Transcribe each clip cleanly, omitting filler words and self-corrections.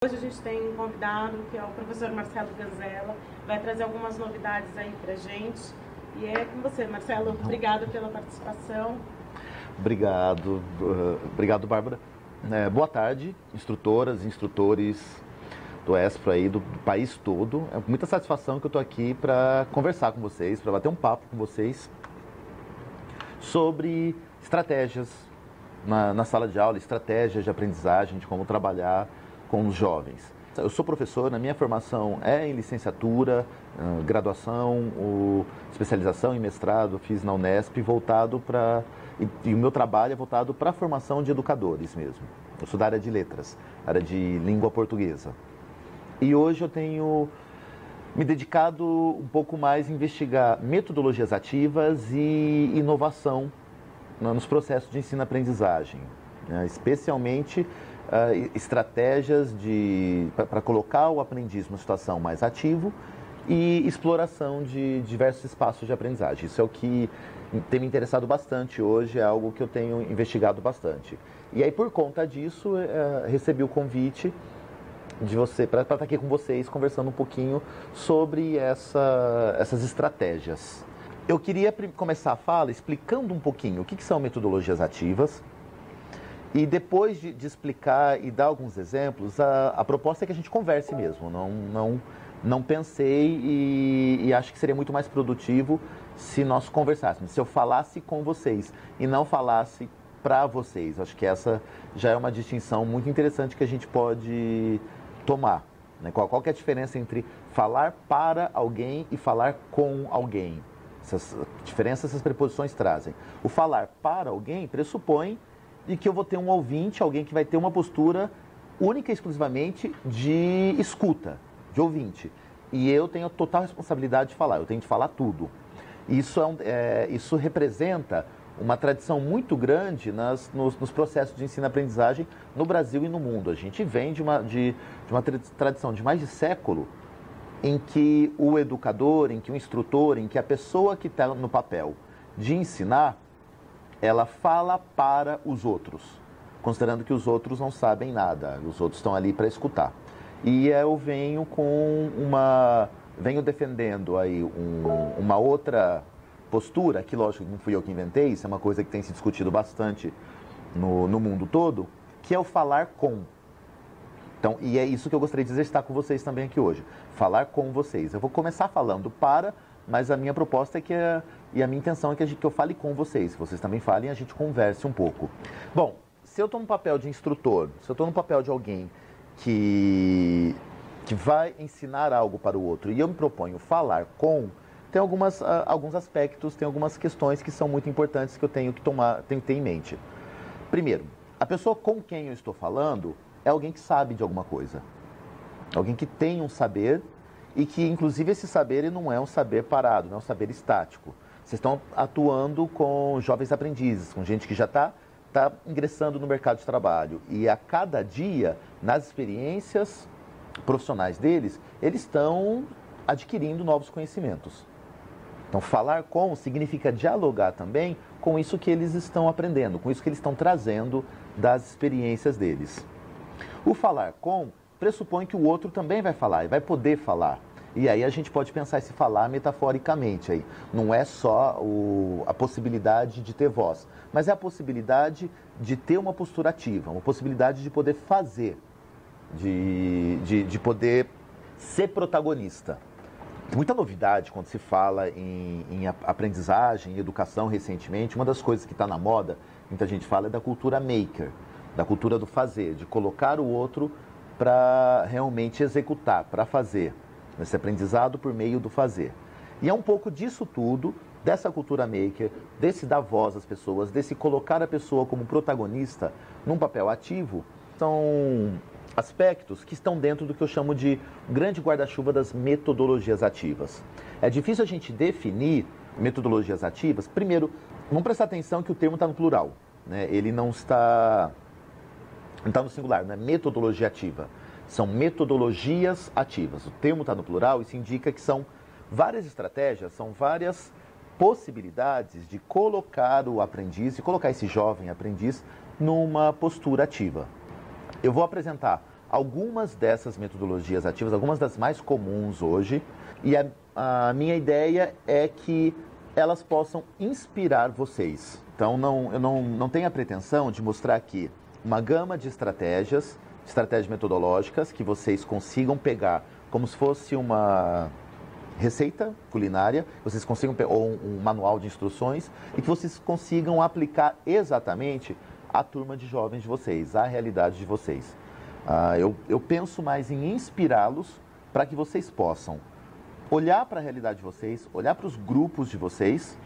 Hoje a gente tem um convidado que é o professor Marcelo Ganzella, vai trazer algumas novidades aí pra gente. E é com você, Marcelo. Obrigada pela participação. Obrigado, Bárbara. Boa tarde, instrutoras, instrutores do ESPRO aí, do país todo. É com muita satisfação que eu estou aqui para conversar com vocês, para bater um papo com vocês sobre estratégias na sala de aula, estratégias de aprendizagem, de como trabalhar com os jovens. Eu sou professor, na minha formação é em licenciatura, graduação, especialização em mestrado, fiz na Unesp, voltado para... E o meu trabalho é voltado para a formação de educadores mesmo. Eu sou da área de letras, área de língua portuguesa. E hoje eu tenho me dedicado um pouco mais a investigar metodologias ativas e inovação nos processos de ensino-aprendizagem, especialmente estratégias para colocar o aprendiz numa situação mais ativo e exploração de diversos espaços de aprendizagem. Isso é o que tem me interessado bastante hoje, é algo que eu tenho investigado bastante. E aí, por conta disso, recebi o convite de você para estar aqui com vocês, conversando um pouquinho sobre essas estratégias. Eu queria começar a fala explicando um pouquinho o que são metodologias ativas. E depois de explicar e dar alguns exemplos, a proposta é que a gente converse mesmo. Não pensei e acho que seria muito mais produtivo se nós conversássemos, se eu falasse com vocês e não falasse para vocês. Acho que essa já é uma distinção muito interessante que a gente pode tomar. Né? Qual que é a diferença entre falar para alguém e falar com alguém? Essas diferenças, essas preposições trazem. O falar para alguém pressupõe de que eu vou ter um ouvinte, alguém que vai ter uma postura única e exclusivamente de escuta, de ouvinte. E eu tenho a total responsabilidade de falar, eu tenho de falar tudo. Isso representa uma tradição muito grande nos processos de ensino-aprendizagem no Brasil e no mundo. A gente vem de uma tradição de mais de século em que o educador, em que o instrutor, em que a pessoa que está no papel de ensinar, ela fala para os outros, considerando que os outros não sabem nada, os outros estão ali para escutar. E eu venho venho defendendo aí uma outra postura, que lógico não fui eu que inventei, isso é uma coisa que tem se discutido bastante no mundo todo, que é o falar com. Então, e é isso que eu gostaria de exercitar com vocês também aqui hoje, falar com vocês. Eu vou começar falando para, mas a minha proposta é e a minha intenção é que eu fale com vocês. Se vocês também falem, a gente converse um pouco. Bom, se eu estou no papel de instrutor, se eu estou no papel de alguém que vai ensinar algo para o outro e eu me proponho falar com, tem alguns aspectos, tem algumas questões que são muito importantes que eu tenho que ter em mente. Primeiro, a pessoa com quem eu estou falando é alguém que sabe de alguma coisa. Alguém que tem um saber e que, inclusive, esse saber ele não é um saber parado, não é um saber estático. Vocês estão atuando com jovens aprendizes, com gente que já está ingressando no mercado de trabalho. E a cada dia, nas experiências profissionais deles, eles estão adquirindo novos conhecimentos. Então, falar com significa dialogar também com isso que eles estão aprendendo, com isso que eles estão trazendo das experiências deles. O falar com pressupõe que o outro também vai falar e vai poder falar. E aí a gente pode pensar esse falar metaforicamente aí. Não é só a possibilidade de ter voz, mas é a possibilidade de ter uma postura ativa, uma possibilidade de poder fazer, de poder ser protagonista. Tem muita novidade quando se fala em aprendizagem, em educação recentemente. Uma das coisas que está na moda, muita gente fala, é da cultura maker, da cultura do fazer, de colocar o outro para realmente executar, para fazer. Esse aprendizado por meio do fazer. E é um pouco disso tudo, dessa cultura maker, desse dar voz às pessoas, desse colocar a pessoa como protagonista num papel ativo, são aspectos que estão dentro do que eu chamo de grande guarda-chuva das metodologias ativas. É difícil a gente definir metodologias ativas. Primeiro, vamos prestar atenção que o termo está no plural, né? Ele não está no singular, não é metodologia ativa. São metodologias ativas. O termo está no plural, isso indica que são várias estratégias, são várias possibilidades de colocar o aprendiz, de colocar esse jovem aprendiz numa postura ativa. Eu vou apresentar algumas dessas metodologias ativas, algumas das mais comuns hoje, e a minha ideia é que elas possam inspirar vocês. Então, eu não tenho a pretensão de mostrar aqui uma gama de estratégias metodológicas que vocês consigam pegar como se fosse uma receita culinária, vocês consigam ou um manual de instruções e que vocês consigam aplicar exatamente à turma de jovens de vocês, à realidade de vocês. Eu penso mais em inspirá-los para que vocês possam olhar para a realidade de vocês, olhar para os grupos de vocês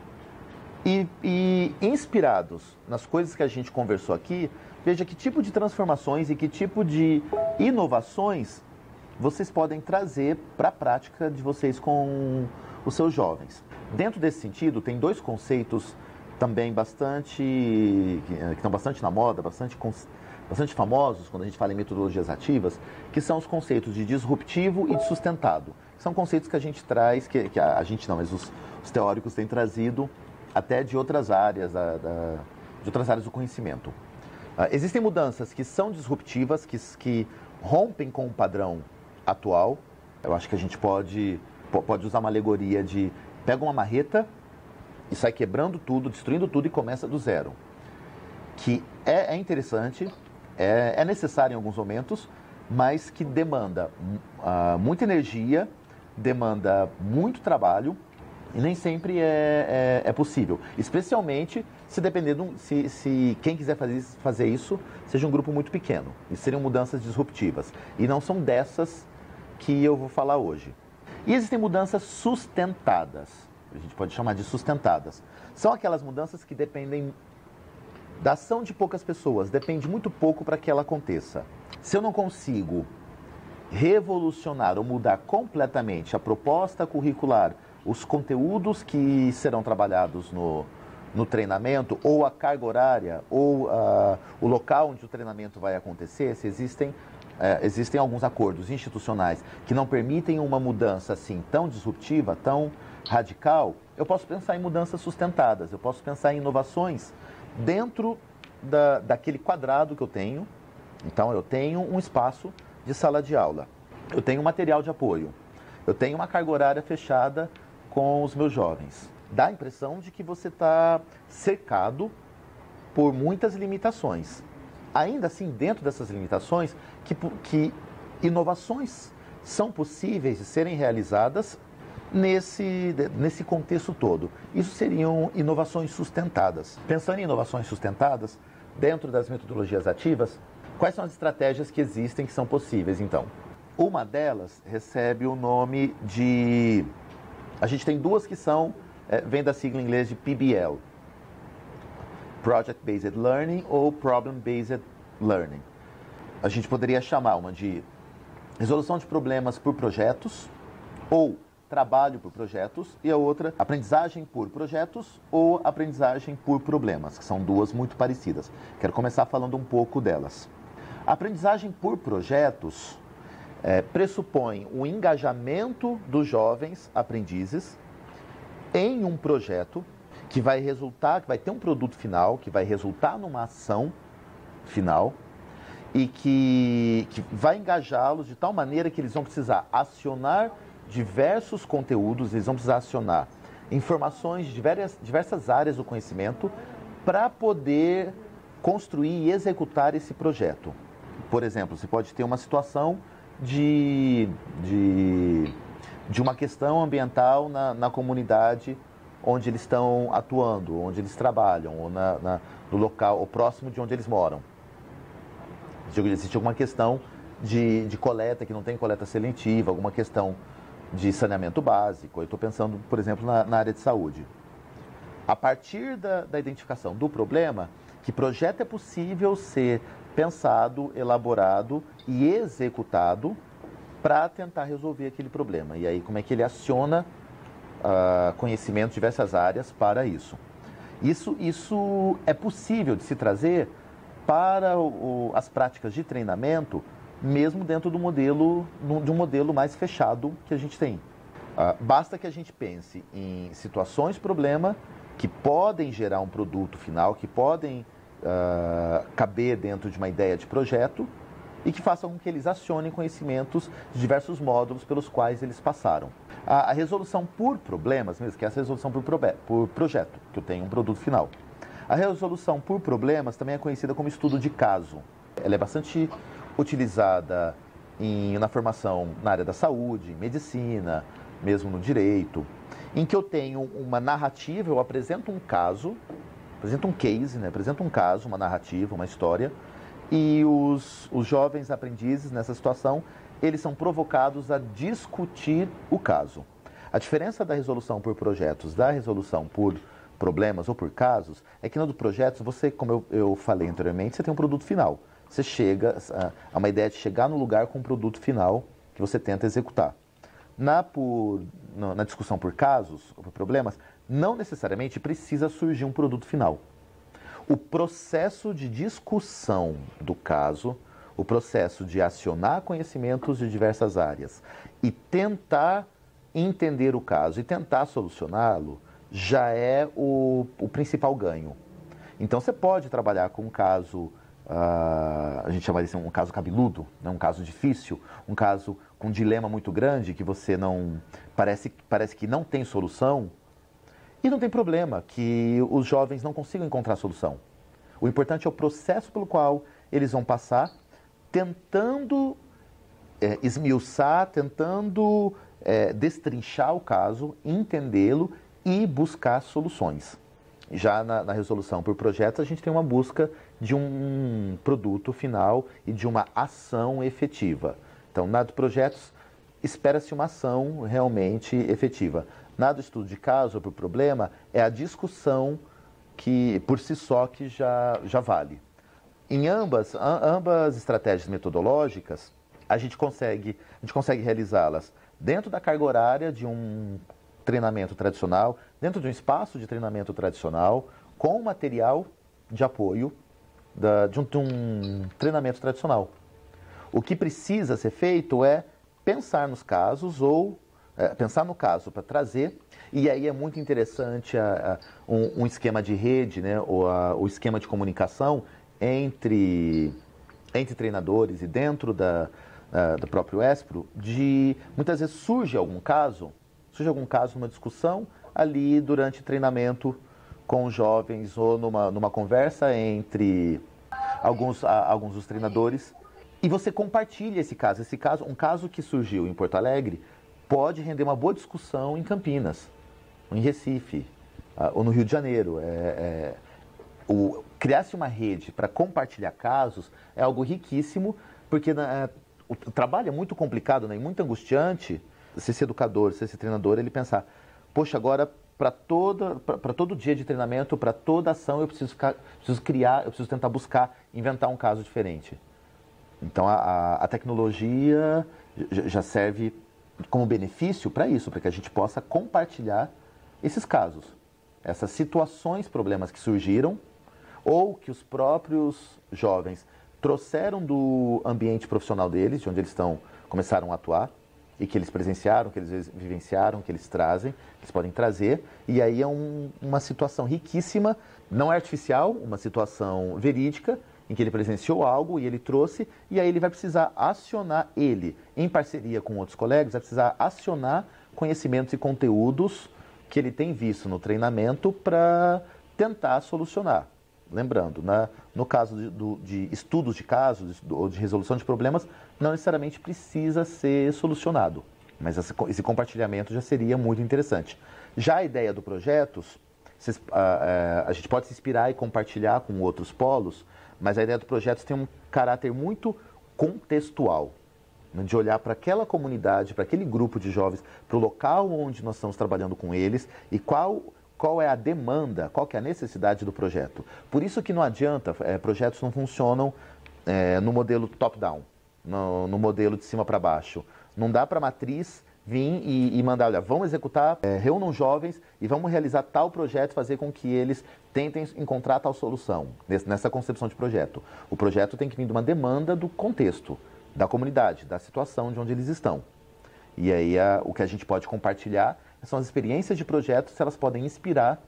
e inspirados nas coisas que a gente conversou aqui, veja que tipo de transformações e que tipo de inovações vocês podem trazer para a prática de vocês com os seus jovens. Dentro desse sentido, tem dois conceitos também que estão bastante na moda, bastante famosos quando a gente fala em metodologias ativas, que são os conceitos de disruptivo e de sustentado. São conceitos que a gente traz, que a gente não, mas os teóricos têm trazido até de outras áreas, de outras áreas do conhecimento. Existem mudanças que são disruptivas, que rompem com o padrão atual. Eu acho que a gente pode usar uma alegoria de pega uma marreta e sai quebrando tudo, destruindo tudo e começa do zero. Que é interessante, é necessário em alguns momentos, mas que demanda muita energia, demanda muito trabalho e nem sempre é possível. Especialmente se depender se quem quiser fazer isso seja um grupo muito pequeno. E seriam mudanças disruptivas. E não são dessas que eu vou falar hoje. E existem mudanças sustentadas. A gente pode chamar de sustentadas. São aquelas mudanças que dependem da ação de poucas pessoas. Depende muito pouco para que ela aconteça. Se eu não consigo revolucionar ou mudar completamente a proposta curricular, os conteúdos que serão trabalhados no treinamento, ou a carga horária, ou o local onde o treinamento vai acontecer, se existem alguns acordos institucionais que não permitem uma mudança assim tão disruptiva, tão radical, eu posso pensar em mudanças sustentadas, eu posso pensar em inovações dentro daquele quadrado que eu tenho. Então, eu tenho um espaço de sala de aula, eu tenho um material de apoio, eu tenho uma carga horária fechada com os meus jovens. Dá a impressão de que você está cercado por muitas limitações. Ainda assim, dentro dessas limitações, que inovações são possíveis de serem realizadas nesse contexto todo. Isso seriam inovações sustentadas. Pensando em inovações sustentadas, dentro das metodologias ativas, quais são as estratégias que existem que são possíveis, então? Uma delas recebe o nome de... A gente tem duas que vem da sigla em inglês de PBL. Project Based Learning ou Problem Based Learning. A gente poderia chamar uma de resolução de problemas por projetos ou trabalho por projetos e a outra aprendizagem por projetos ou aprendizagem por problemas, que são duas muito parecidas. Quero começar falando um pouco delas. A aprendizagem por projetos pressupõe o engajamento dos jovens aprendizes em um projeto que vai ter um produto final, que vai resultar numa ação final e que vai engajá-los de tal maneira que eles vão precisar acionar diversos conteúdos, eles vão precisar acionar informações de diversas áreas do conhecimento para poder construir e executar esse projeto. Por exemplo, você pode ter uma situação de uma questão ambiental na comunidade onde eles estão atuando, onde eles trabalham, ou no local, ou próximo de onde eles moram. Existe alguma questão de coleta, que não tem coleta seletiva, alguma questão de saneamento básico. Eu estou pensando, por exemplo, na área de saúde. A partir da identificação do problema, que projeto é possível ser pensado, elaborado e executado para tentar resolver aquele problema. E aí, como é que ele aciona conhecimento de diversas áreas para isso. Isso é possível de se trazer para as práticas de treinamento, mesmo dentro de um modelo mais fechado que a gente tem. Basta que a gente pense em situações problema que podem gerar um produto final, que podem caber dentro de uma ideia de projeto e que façam com que eles acionem conhecimentos de diversos módulos pelos quais eles passaram. A resolução por problemas, mesmo que é essa resolução por projeto, que eu tenho um produto final. A resolução por problemas também é conhecida como estudo de caso. Ela é bastante utilizada na formação na área da saúde, medicina, mesmo no direito, em que eu tenho uma narrativa, eu apresento um caso, apresento um case, né? Apresento um caso, uma narrativa, uma história, e os jovens aprendizes nessa situação, eles são provocados a discutir o caso. A diferença da resolução por projetos da resolução por problemas ou por casos é que no do projetos, você, como eu falei anteriormente, você tem um produto final. Você chega a uma ideia de chegar no lugar com um produto final que você tenta executar. Na discussão por casos ou por problemas, não necessariamente precisa surgir um produto final. O processo de discussão do caso, o processo de acionar conhecimentos de diversas áreas e tentar entender o caso e tentar solucioná-lo, já é o principal ganho. Então você pode trabalhar com um caso, a gente chama de um caso cabeludo, né? Um caso difícil, um caso com um dilema muito grande que você não parece que não tem solução, e não tem problema que os jovens não consigam encontrar solução. O importante é o processo pelo qual eles vão passar, tentando esmiuçar, tentando destrinchar o caso, entendê-lo e buscar soluções. Já na resolução por projetos, a gente tem uma busca de um produto final e de uma ação efetiva. Então, na do projetos, espera-se uma ação realmente efetiva. Na do estudo de caso ou por problema, é a discussão que, por si só, que já vale. Em ambas estratégias metodológicas, a gente consegue realizá-las dentro da carga horária de um treinamento tradicional, dentro de um espaço de treinamento tradicional, com material de apoio de um treinamento tradicional. O que precisa ser feito é pensar nos casos pensar no caso para trazer, e aí é muito interessante um esquema de rede, né, o esquema de comunicação entre treinadores e dentro do próprio ESPRO, muitas vezes surge algum caso, uma discussão ali durante treinamento com os jovens ou numa conversa entre alguns dos treinadores, e você compartilha esse caso. Um caso que surgiu em Porto Alegre pode render uma boa discussão em Campinas, ou em Recife, ou no Rio de Janeiro. Criar-se uma rede para compartilhar casos é algo riquíssimo, porque o trabalho é muito complicado, né, e muito angustiante. Esse educador, esse treinador, ele pensar, poxa, agora para todo dia de treinamento, para toda ação, eu preciso tentar buscar, inventar um caso diferente. Então a tecnologia já serve como benefício para isso, para que a gente possa compartilhar esses casos, essas situações, problemas que surgiram ou que os próprios jovens trouxeram do ambiente profissional deles, de onde eles começaram a atuar, e que eles presenciaram, que eles vivenciaram, que eles trazem, que eles podem trazer, e aí é uma situação riquíssima, não é artificial, uma situação verídica, em que ele presenciou algo e ele trouxe, e aí ele vai precisar acionar em parceria com outros colegas, vai precisar acionar conhecimentos e conteúdos que ele tem visto no treinamento para tentar solucionar. Lembrando, no caso de estudos de casos ou de resolução de problemas, não necessariamente precisa ser solucionado, mas esse compartilhamento já seria muito interessante. Já a ideia do projetos, a gente pode se inspirar e compartilhar com outros polos, mas a ideia do projetos tem um caráter muito contextual, né, de olhar para aquela comunidade, para aquele grupo de jovens, para o local onde nós estamos trabalhando com eles e qual é a demanda, qual que é a necessidade do projeto. Por isso que não adianta, projetos não funcionam no modelo top-down, no modelo de cima para baixo. Não dá para a matriz vir e mandar, olha, vamos executar, reúnam jovens e vamos realizar tal projeto, fazer com que eles tentem encontrar tal solução, nessa concepção de projeto. O projeto tem que vir de uma demanda do contexto, da comunidade, da situação de onde eles estão. E aí o que a gente pode compartilhar são as experiências de projetos, se elas podem inspirar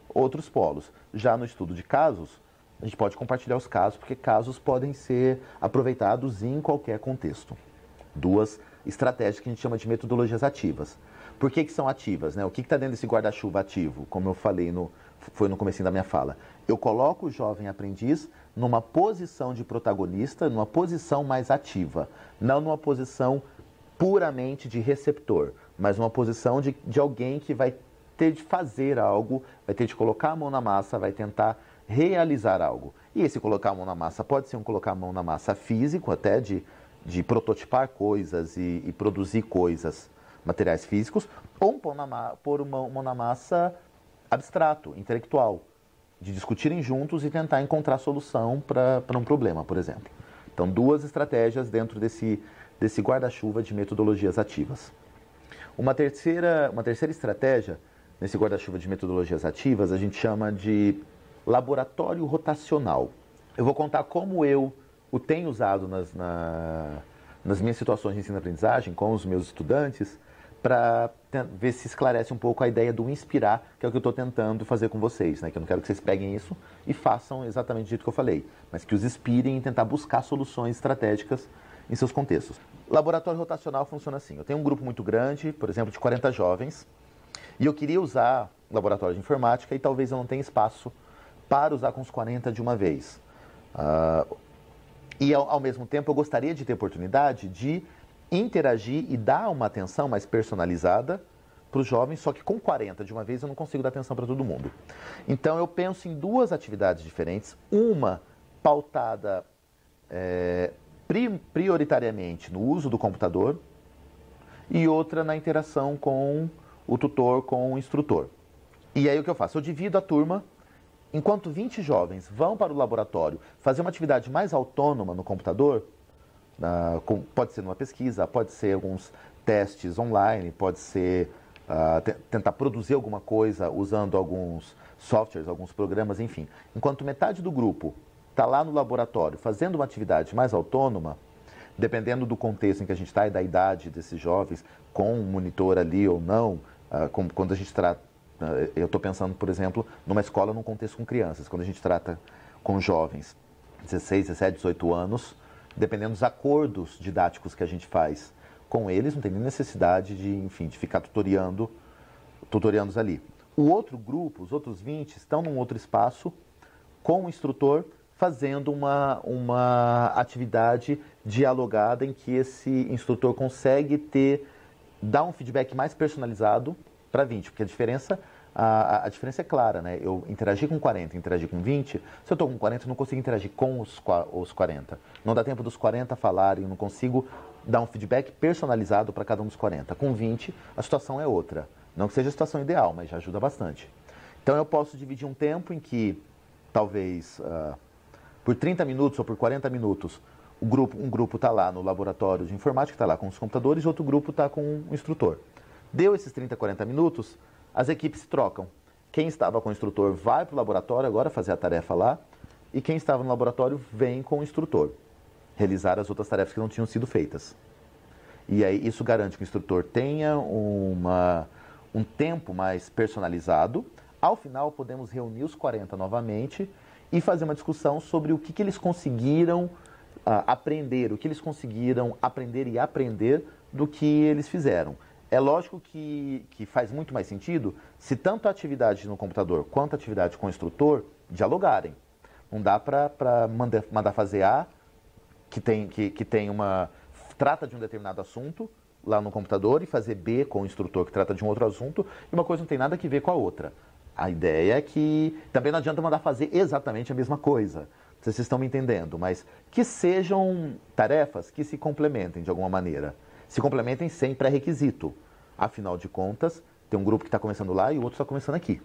outros polos. Já no estudo de casos, a gente pode compartilhar os casos, porque casos podem ser aproveitados em qualquer contexto. Duas estratégias que a gente chama de metodologias ativas. Por que são ativas, né? O que está dentro desse guarda-chuva ativo? Como eu falei, foi no comecinho da minha fala. Eu coloco o jovem aprendiz numa posição de protagonista, numa posição mais ativa, não numa posição puramente de receptor, mas numa posição de alguém que vai ter de fazer algo, vai ter de colocar a mão na massa, vai tentar realizar algo. E esse colocar a mão na massa pode ser um colocar a mão na massa físico, até de prototipar coisas e produzir coisas, materiais físicos, ou pôr uma mão na massa abstrato, intelectual, de discutirem juntos e tentar encontrar solução para um problema, por exemplo. Então, duas estratégias dentro desse guarda-chuva de metodologias ativas. Uma terceira estratégia, nesse guarda-chuva de metodologias ativas, a gente chama de laboratório rotacional. Eu vou contar como eu o tenho usado nas minhas situações de ensino-aprendizagem com os meus estudantes, para ver se esclarece um pouco a ideia do inspirar, que é o que eu estou tentando fazer com vocês, né? Que eu não quero que vocês peguem isso e façam exatamente do jeito que eu falei, mas que os inspirem em tentar buscar soluções estratégicas em seus contextos. Laboratório rotacional funciona assim. Eu tenho um grupo muito grande, por exemplo, de 40 jovens, e eu queria usar o laboratório de informática e talvez eu não tenha espaço para usar com os 40 de uma vez. E ao mesmo tempo eu gostaria de ter oportunidade de interagir e dar uma atenção mais personalizada para os jovens, só que com 40 de uma vez eu não consigo dar atenção para todo mundo. Então eu penso em duas atividades diferentes, uma pautada prioritariamente no uso do computador e outra na interação com o tutor, com o instrutor. E aí o que eu faço? Eu divido a turma, enquanto 20 jovens vão para o laboratório fazer uma atividade mais autônoma no computador, pode ser numa pesquisa, pode ser alguns testes online, pode ser tentar produzir alguma coisa usando alguns softwares, alguns programas, enfim. Enquanto metade do grupo está lá no laboratório fazendo uma atividade mais autônoma, dependendo do contexto em que a gente está e da idade desses jovens, com um monitor ali ou não, quando a gente trata, eu estou pensando, por exemplo, numa escola num contexto com crianças, quando a gente trata com jovens, 16, 17, 18 anos, dependendo dos acordos didáticos que a gente faz com eles, não tem nem necessidade de ficar tutoriando ali. O outro grupo, os outros 20, estão num outro espaço com o instrutor fazendo uma atividade dialogada em que esse instrutor consegue dar um feedback mais personalizado para 20, porque a diferença é clara, né? Eu interagir com 40, interagir com 20, se eu estou com 40, eu não consigo interagir com os 40. Não dá tempo dos 40 falarem, eu não consigo dar um feedback personalizado para cada um dos 40. Com 20, a situação é outra. Não que seja a situação ideal, mas já ajuda bastante. Então eu posso dividir um tempo em que, talvez, por 30 minutos ou por 40 minutos, um grupo está lá no laboratório de informática, está lá com os computadores, e outro grupo está com o instrutor. Deu esses 30, 40 minutos, as equipes se trocam. Quem estava com o instrutor vai para o laboratório agora fazer a tarefa lá, e quem estava no laboratório vem com o instrutor realizar as outras tarefas que não tinham sido feitas. E aí isso garante que o instrutor tenha um tempo mais personalizado. Ao final, podemos reunir os 40 novamente e fazer uma discussão sobre o que eles conseguiram aprender, o que eles conseguiram aprender e aprender do que eles fizeram. É lógico que faz muito mais sentido se tanto a atividade no computador quanto a atividade com o instrutor dialogarem. Não dá para mandar fazer A, trata de um determinado assunto lá no computador, e fazer B com o instrutor que trata de um outro assunto, e uma coisa não tem nada a ver com a outra. A ideia é que também não adianta mandar fazer exatamente a mesma coisa. Vocês estão me entendendo, mas que sejam tarefas que se complementem de alguma maneira. Se complementem sem pré-requisito. Afinal de contas, tem um grupo que está começando lá e o outro está começando aqui.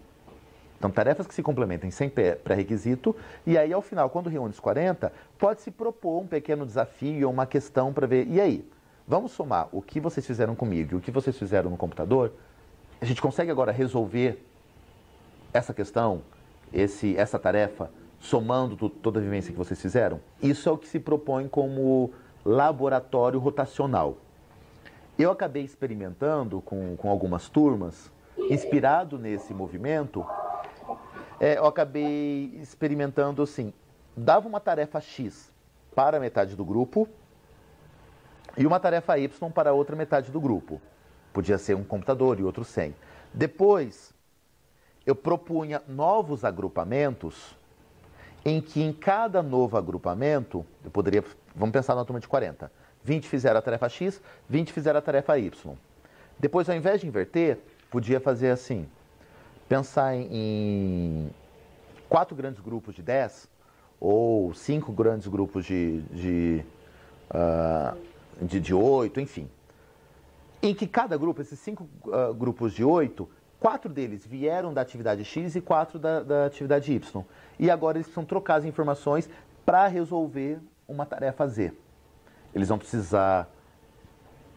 Então, tarefas que se complementem sem pré-requisito, e aí, ao final, quando reúne os 40, pode-se propor um pequeno desafio ou uma questão para ver, e aí, vamos somar o que vocês fizeram comigo e o que vocês fizeram no computador? A gente consegue agora resolver essa questão, essa tarefa, somando toda a vivência que vocês fizeram? Isso é o que se propõe como laboratório rotacional. Eu acabei experimentando com algumas turmas, inspirado nesse movimento, eu acabei experimentando assim, dava uma tarefa X para metade do grupo e uma tarefa Y para a outra metade do grupo. Podia ser um computador e outro sem. Depois, eu propunha novos agrupamentos em que em cada novo agrupamento, eu poderia, vamos pensar numa turma de 40, 20 fizeram a tarefa X, 20 fizeram a tarefa Y. Depois, ao invés de inverter, podia fazer assim, pensar em 4 grandes grupos de 10, ou 5 grandes grupos de 8, enfim. Em que cada grupo, esses 5 grupos de 8, 4 deles vieram da atividade X e 4 da atividade Y. E agora eles precisam trocar as informações para resolver uma tarefa Z. Eles vão precisar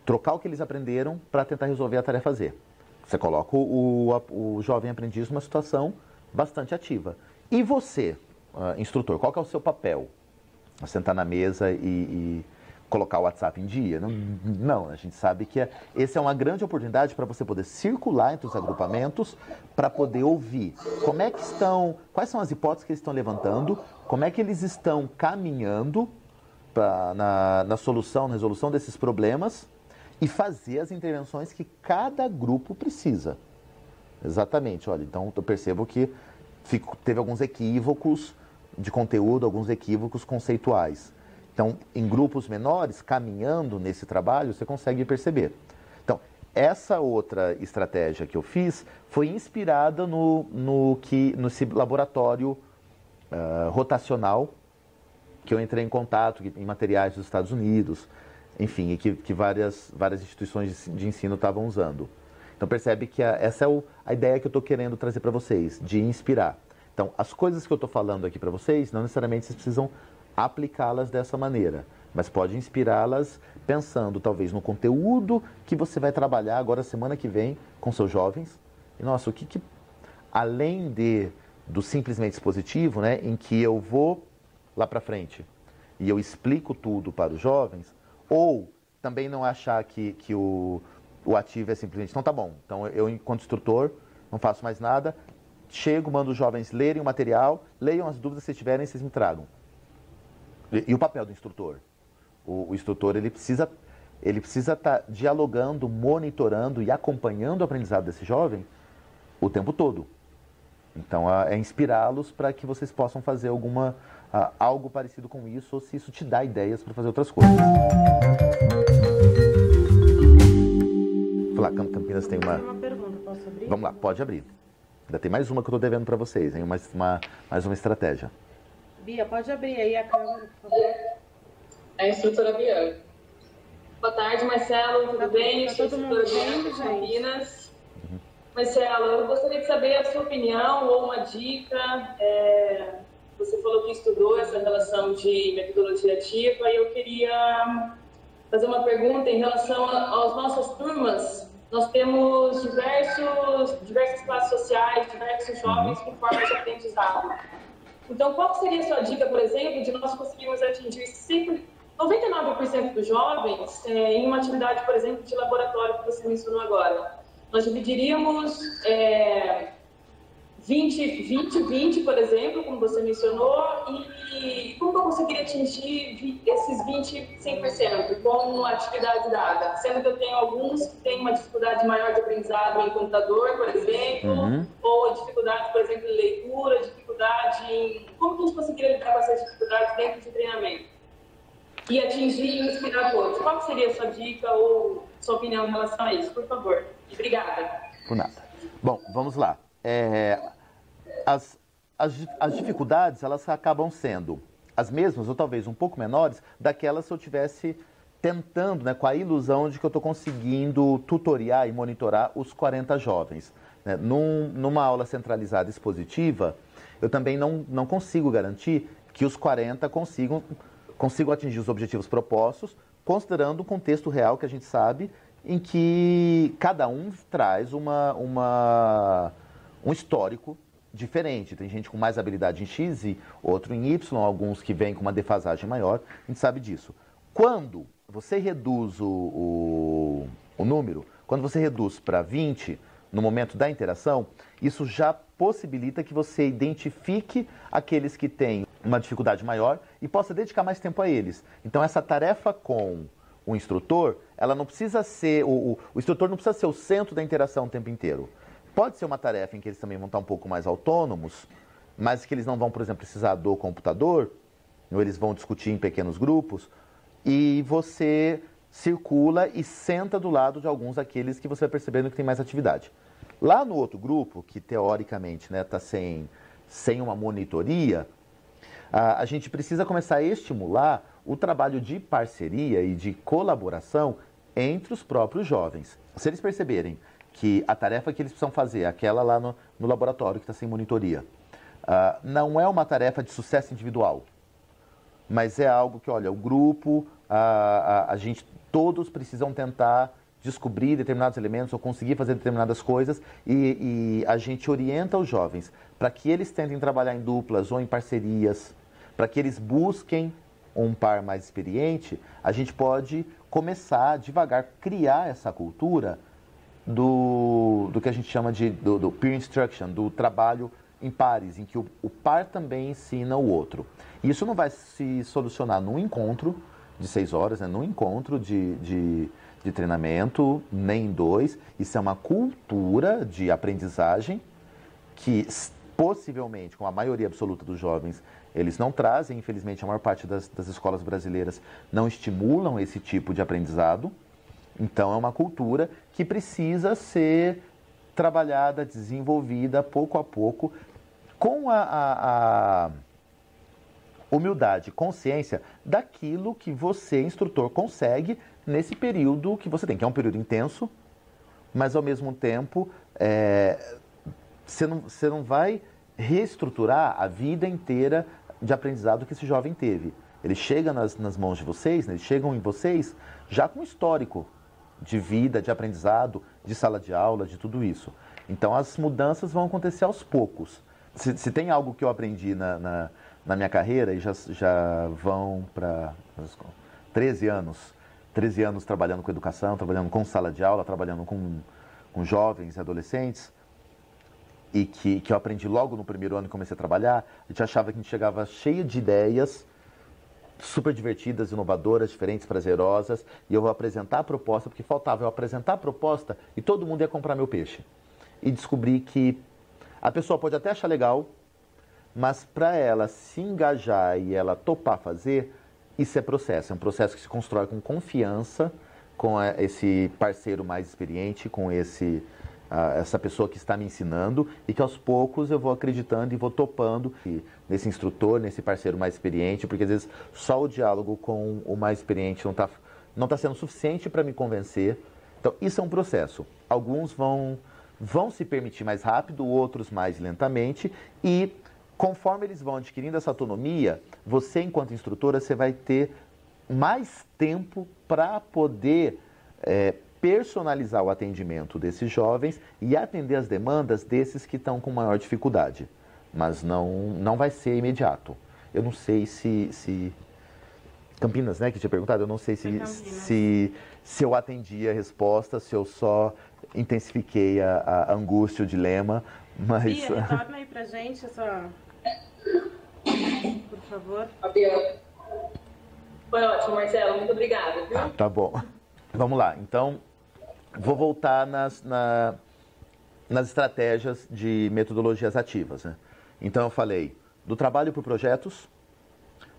trocar o que eles aprenderam para tentar resolver a tarefa Z. Você coloca o jovem aprendiz numa situação bastante ativa. E você, instrutor, qual que é o seu papel? Sentar na mesa e colocar o WhatsApp em dia? Não, a gente sabe que essa é uma grande oportunidade para você poder circular entre os agrupamentos, para poder ouvir como é que estão, quais são as hipóteses que eles estão levantando, como é que eles estão caminhando na solução, na resolução desses problemas e fazer as intervenções que cada grupo precisa. Exatamente, olha, então eu percebo que teve alguns equívocos de conteúdo, alguns equívocos conceituais. Então, em grupos menores, caminhando nesse trabalho, você consegue perceber. Então, essa outra estratégia que eu fiz foi inspirada nesse laboratório rotacional que eu entrei em contato em materiais dos Estados Unidos, enfim, e que várias instituições de ensino estavam usando. Então, percebe que essa é a ideia que eu estou querendo trazer para vocês, de inspirar. Então, as coisas que eu estou falando aqui para vocês, não necessariamente vocês precisam aplicá-las dessa maneira, mas pode inspirá-las pensando, talvez, no conteúdo que você vai trabalhar agora, semana que vem, com seus jovens. E, nossa, o que além do simplesmente expositivo, né, em que eu vou lá para frente e eu explico tudo para os jovens, ou também não achar que o ativo é simplesmente, então tá bom, então eu, enquanto instrutor, não faço mais nada, chego, mando os jovens lerem o material, leiam as dúvidas que vocês tiverem, vocês me tragam. E o papel do instrutor? O instrutor, ele precisa estar dialogando, monitorando e acompanhando o aprendizado desse jovem o tempo todo. Então, é inspirá-los para que vocês possam fazer algo parecido com isso, ou se isso te dá ideias para fazer outras coisas. Falar, Campinas tem uma pergunta, posso abrir? Vamos lá, pode abrir. Ainda tem mais uma que eu estou devendo para vocês, hein? Mais uma estratégia. Bia, pode abrir aí a câmera, por favor. É a instrutora Bianca. Boa tarde, Marcelo, tudo bem? Tá todo mundo bem, Campinas. Marcelo, eu gostaria de saber a sua opinião ou uma dica. Você falou que estudou essa relação de metodologia ativa e eu queria fazer uma pergunta em relação às nossas turmas. Nós temos diversas classes sociais, diversos jovens com formas de aprendizado. Então, qual seria a sua dica, por exemplo, de nós conseguirmos atingir 99% dos jovens em uma atividade, por exemplo, de laboratório que você mencionou agora? Nós dividiríamos 20, por exemplo, como você mencionou, e como eu conseguiria atingir esses 20, 100% com atividade dada? Sendo que eu tenho alguns que têm uma dificuldade maior de aprendizado em computador, por exemplo, ou dificuldade, por exemplo, em leitura, dificuldade em... Como que a gente conseguiria lidar com essas dificuldades dentro de treinamento? E atingir e inspirar todos. Qual seria a sua dica ou sua opinião em relação a isso, por favor? Obrigada. Por nada. Bom, vamos lá. As dificuldades, elas acabam sendo as mesmas, ou talvez um pouco menores, daquelas se eu estivesse tentando, né, com a ilusão de que eu estou conseguindo tutoriar e monitorar os 40 jovens. Né? Numa aula centralizada expositiva, eu também não consigo garantir que os 40 consigam atingir os objetivos propostos, considerando o contexto real que a gente sabe, em que cada um traz um histórico diferente. Tem gente com mais habilidade em X e outro em Y, alguns que vêm com uma defasagem maior, a gente sabe disso. Quando você reduz o número, quando você reduz para 20, no momento da interação, isso já possibilita que você identifique aqueles que têm uma dificuldade maior e possa dedicar mais tempo a eles. Então, essa tarefa com o instrutor, ela não precisa ser, o instrutor não precisa ser o centro da interação o tempo inteiro. Pode ser uma tarefa em que eles também vão estar um pouco mais autônomos, mas que eles não vão, por exemplo, precisar do computador, ou eles vão discutir em pequenos grupos, e você circula e senta do lado de alguns daqueles que você vai percebendo que tem mais atividade. Lá no outro grupo, que teoricamente está sem uma monitoria, a gente precisa começar a estimular o trabalho de parceria e de colaboração entre os próprios jovens. Se eles perceberem que a tarefa que eles precisam fazer, aquela lá no laboratório que está sem monitoria, não é uma tarefa de sucesso individual, mas é algo que, olha, o grupo, a gente, todos precisam tentar descobrir determinados elementos ou conseguir fazer determinadas coisas e a gente orienta os jovens para que eles tentem trabalhar em duplas ou em parcerias, para que eles busquem um par mais experiente. A gente pode começar devagar, criar essa cultura do que a gente chama do peer instruction, do trabalho em pares, em que o par também ensina o outro. E isso não vai se solucionar num encontro de 6 horas, né? Num encontro de treinamento, nem em 2. Isso é uma cultura de aprendizagem que, possivelmente, com a maioria absoluta dos jovens, eles não trazem. Infelizmente, a maior parte das escolas brasileiras não estimulam esse tipo de aprendizado. Então, é uma cultura que precisa ser trabalhada, desenvolvida, pouco a pouco, com a humildade, consciência daquilo que você, instrutor, consegue nesse período que você tem, que é um período intenso, mas, ao mesmo tempo, você não vai reestruturar a vida inteira de aprendizado que esse jovem teve. Ele chega nas mãos de vocês, né? Eles chegam em vocês já com histórico de vida, de aprendizado, de sala de aula, de tudo isso. Então, as mudanças vão acontecer aos poucos. Se tem algo que eu aprendi na minha carreira, e já vão para 13 anos trabalhando com educação, trabalhando com sala de aula, trabalhando com jovens e adolescentes, e que eu aprendi logo no primeiro ano que comecei a trabalhar. A gente achava que a gente chegava cheio de ideias super divertidas, inovadoras, diferentes, prazerosas, e eu vou apresentar a proposta, porque faltava eu apresentar a proposta e todo mundo ia comprar meu peixe. E descobri que a pessoa pode até achar legal, mas para ela se engajar e ela topar fazer, isso é um processo que se constrói com confiança, com esse parceiro mais experiente, com essa pessoa que está me ensinando, e que aos poucos eu vou acreditando e vou topando nesse instrutor, nesse parceiro mais experiente, porque às vezes só o diálogo com o mais experiente não tá sendo suficiente para me convencer. Então, isso é um processo. Alguns vão se permitir mais rápido, outros mais lentamente, e conforme eles vão adquirindo essa autonomia, você, enquanto instrutora, você vai ter mais tempo para poder personalizar o atendimento desses jovens e atender as demandas desses que estão com maior dificuldade. Mas não vai ser imediato. Eu não sei se Campinas, né, que tinha perguntado, eu não sei se eu atendi a resposta, se eu só intensifiquei a angústia, o dilema, mas... Bia, retorna aí pra gente essa... Por favor. Foi ótimo, Marcelo. Muito obrigada, viu? Tá bom. Vamos lá. Então, vou voltar nas estratégias de metodologias ativas, né? Então, eu falei do trabalho por projetos,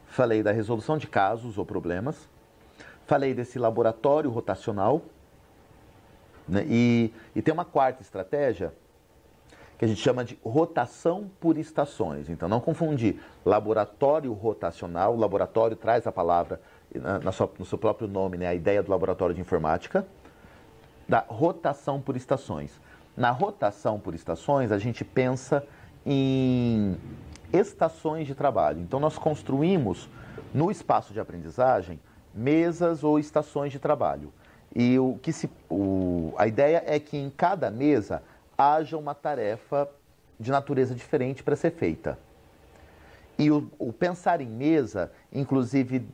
falei da resolução de casos ou problemas, falei desse laboratório rotacional, né? E tem uma quarta estratégia que a gente chama de rotação por estações. Então, não confundir laboratório rotacional. O laboratório traz a palavra no seu próprio nome, né? A ideia do laboratório de informática, da rotação por estações. Na rotação por estações, a gente pensa em estações de trabalho. Então, nós construímos no espaço de aprendizagem mesas ou estações de trabalho. E a ideia é que em cada mesa haja uma tarefa de natureza diferente para ser feita. E o pensar em mesa, inclusive,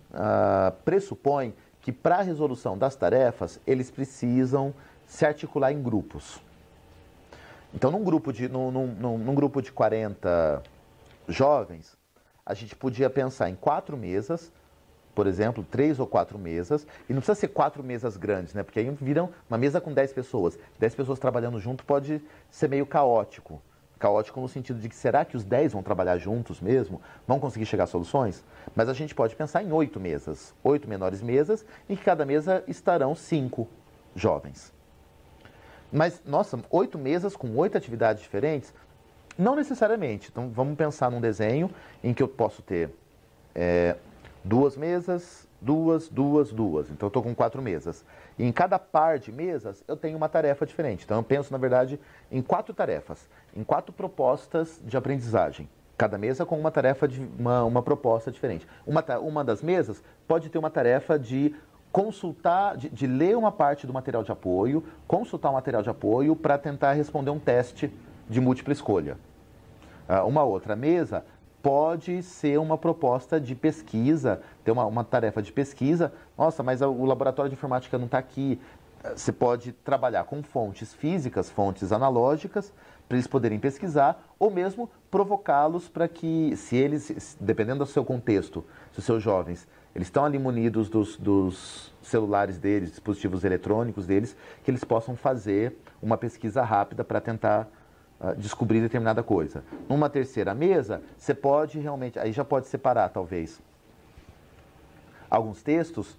pressupõe que para a resolução das tarefas, eles precisam se articular em grupos. Então, num grupo de 40 jovens, a gente podia pensar em 4 mesas, por exemplo, 3 ou 4 mesas, e não precisa ser 4 mesas grandes, né? Porque aí viram uma mesa com 10 pessoas. 10 pessoas trabalhando junto pode ser meio caótico. Caótico no sentido de que será que os 10 vão trabalhar juntos mesmo? Vão conseguir chegar a soluções? Mas a gente pode pensar em 8 mesas, 8 menores mesas, em que cada mesa estarão 5 jovens. Mas, nossa, 8 mesas com 8 atividades diferentes? Não necessariamente. Então, vamos pensar num desenho em que eu posso ter 2 mesas, 2. Então, eu estou com 4 mesas. E em cada par de mesas, eu tenho uma tarefa diferente. Então, eu penso, na verdade, em 4 tarefas, em 4 propostas de aprendizagem. Cada mesa com uma tarefa, uma proposta diferente. Uma das mesas pode ter uma tarefa de consultar, de ler uma parte do material de apoio, consultar o material de apoio para tentar responder um teste de múltipla escolha. Uma outra mesa pode ser uma proposta de pesquisa, ter uma tarefa de pesquisa. Nossa, mas o laboratório de informática não está aqui. Você pode trabalhar com fontes físicas, fontes analógicas, para eles poderem pesquisar, ou mesmo provocá-los para que, se eles, dependendo do seu contexto, se os seus jovens, eles estão ali munidos dos celulares deles, dispositivos eletrônicos deles, que eles possam fazer uma pesquisa rápida para tentar descobrir determinada coisa. Numa terceira mesa, você pode realmente, aí já pode separar talvez alguns textos,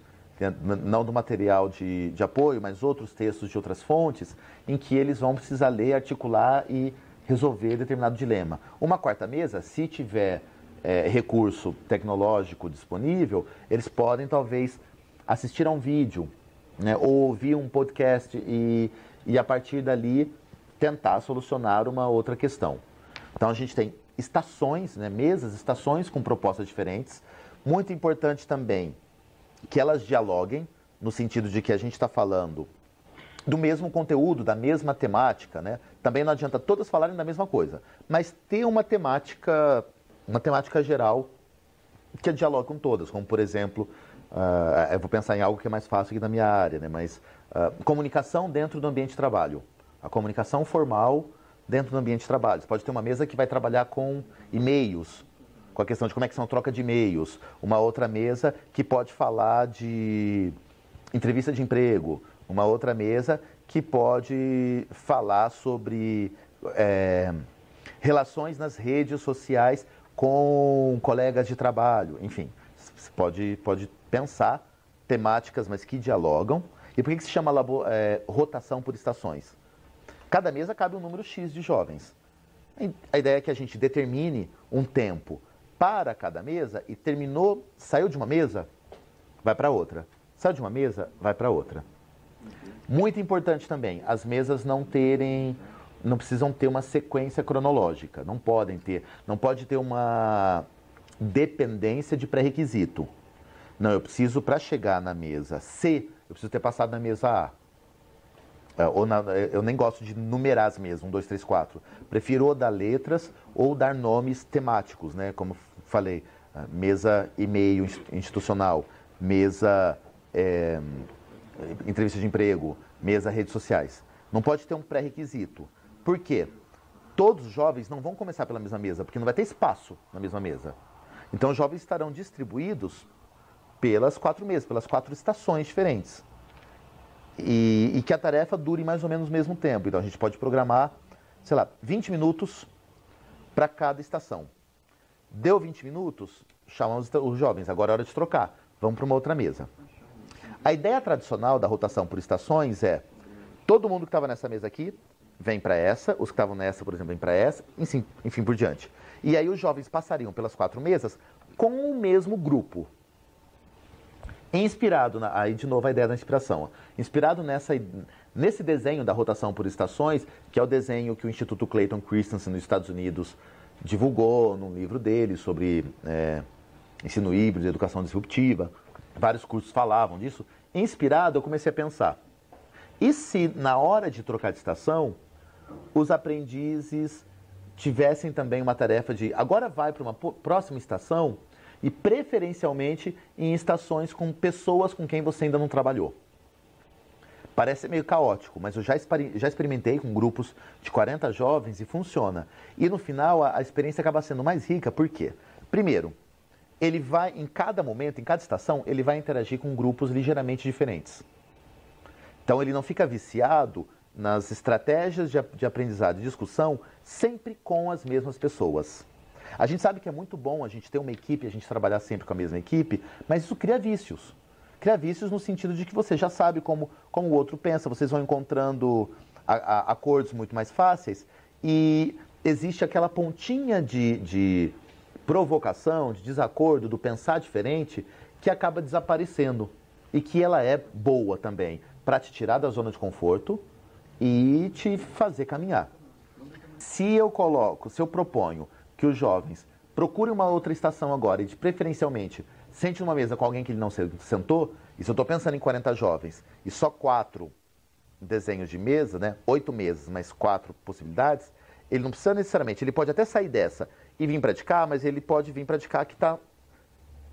não do material de apoio, mas outros textos de outras fontes, em que eles vão precisar ler, articular e resolver determinado dilema. Uma quarta mesa, se tiver recurso tecnológico disponível, eles podem talvez assistir a um vídeo, né, ou ouvir um podcast e a partir dali tentar solucionar uma outra questão. Então a gente tem estações, né, mesas, estações com propostas diferentes. Muito importante também que elas dialoguem, no sentido de que a gente está falando do mesmo conteúdo, da mesma temática, né? Também não adianta todas falarem da mesma coisa, mas ter uma temática geral que dialogue com todas, como por exemplo, eu vou pensar em algo que é mais fácil aqui da minha área, né? Mas comunicação dentro do ambiente de trabalho, a comunicação formal dentro do ambiente de trabalho. Você pode ter uma mesa que vai trabalhar com e-mails, com a questão de como é que são a troca de e-mails. Uma outra mesa que pode falar de entrevista de emprego. Uma outra mesa que pode falar sobre relações nas redes sociais com colegas de trabalho. Enfim, você pode pensar temáticas, mas que dialogam. E por que se chama rotação por estações? Cada mesa cabe um número X de jovens. A ideia é que a gente determine um tempo para cada mesa e saiu de uma mesa, vai para outra. Saiu de uma mesa, vai para outra. Muito importante também, as mesas não precisam ter uma sequência cronológica, não pode ter uma dependência de pré-requisito. Não, eu preciso, para chegar na mesa C, eu preciso ter passado na mesa A. Eu nem gosto de numerar as mesas, 1, 2, 3, 4. Prefiro ou dar letras ou dar nomes temáticos, né? Como falei, mesa e-mail institucional, mesa entrevista de emprego, mesa redes sociais. Não pode ter um pré-requisito. Por quê? Todos os jovens não vão começar pela mesma mesa, porque não vai ter espaço na mesma mesa. Então os jovens estarão distribuídos pelas 4 mesas, pelas 4 estações diferentes. E que a tarefa dure mais ou menos o mesmo tempo. Então a gente pode programar, 20 minutos para cada estação. Deu 20 minutos, chamamos os jovens, agora é hora de trocar, vamos para uma outra mesa. A ideia tradicional da rotação por estações é, todo mundo que estava nessa mesa aqui vem para essa, os que estavam nessa, por exemplo, vêm para essa, enfim por diante. E aí os jovens passariam pelas 4 mesas com o mesmo grupo. Inspirado, aí de novo a ideia da inspiração, inspirado nesse desenho da rotação por estações, que é o desenho que o Instituto Clayton Christensen nos Estados Unidos divulgou num livro dele sobre ensino híbrido, educação disruptiva, vários cursos falavam disso. Inspirado, eu comecei a pensar, e se na hora de trocar de estação, os aprendizes tivessem também uma tarefa de, agora vai para uma próxima estação, e preferencialmente em estações com pessoas com quem você ainda não trabalhou. Parece meio caótico, mas eu já experimentei com grupos de 40 jovens e funciona. E no final a experiência acaba sendo mais rica, por quê? Primeiro, ele vai, em cada momento, em cada estação, ele vai interagir com grupos ligeiramente diferentes. Então ele não fica viciado nas estratégias de aprendizado e discussão sempre com as mesmas pessoas. A gente sabe que é muito bom a gente ter uma equipe, a gente trabalhar sempre com a mesma equipe, mas isso cria vícios. Cria vícios no sentido de que você já sabe como o outro pensa, vocês vão encontrando acordos muito mais fáceis e existe aquela pontinha de provocação, de desacordo, do pensar diferente, que acaba desaparecendo e que ela é boa também para te tirar da zona de conforto e te fazer caminhar. Se eu proponho que os jovens procurem uma outra estação agora e, preferencialmente, sente numa mesa com alguém que ele não sentou, e se eu estou pensando em 40 jovens e só 4 desenhos de mesa, né, 8 mesas, mais 4 possibilidades, ele não precisa necessariamente, ele pode até sair dessa e vir para de cá, mas ele pode vir para de cá que está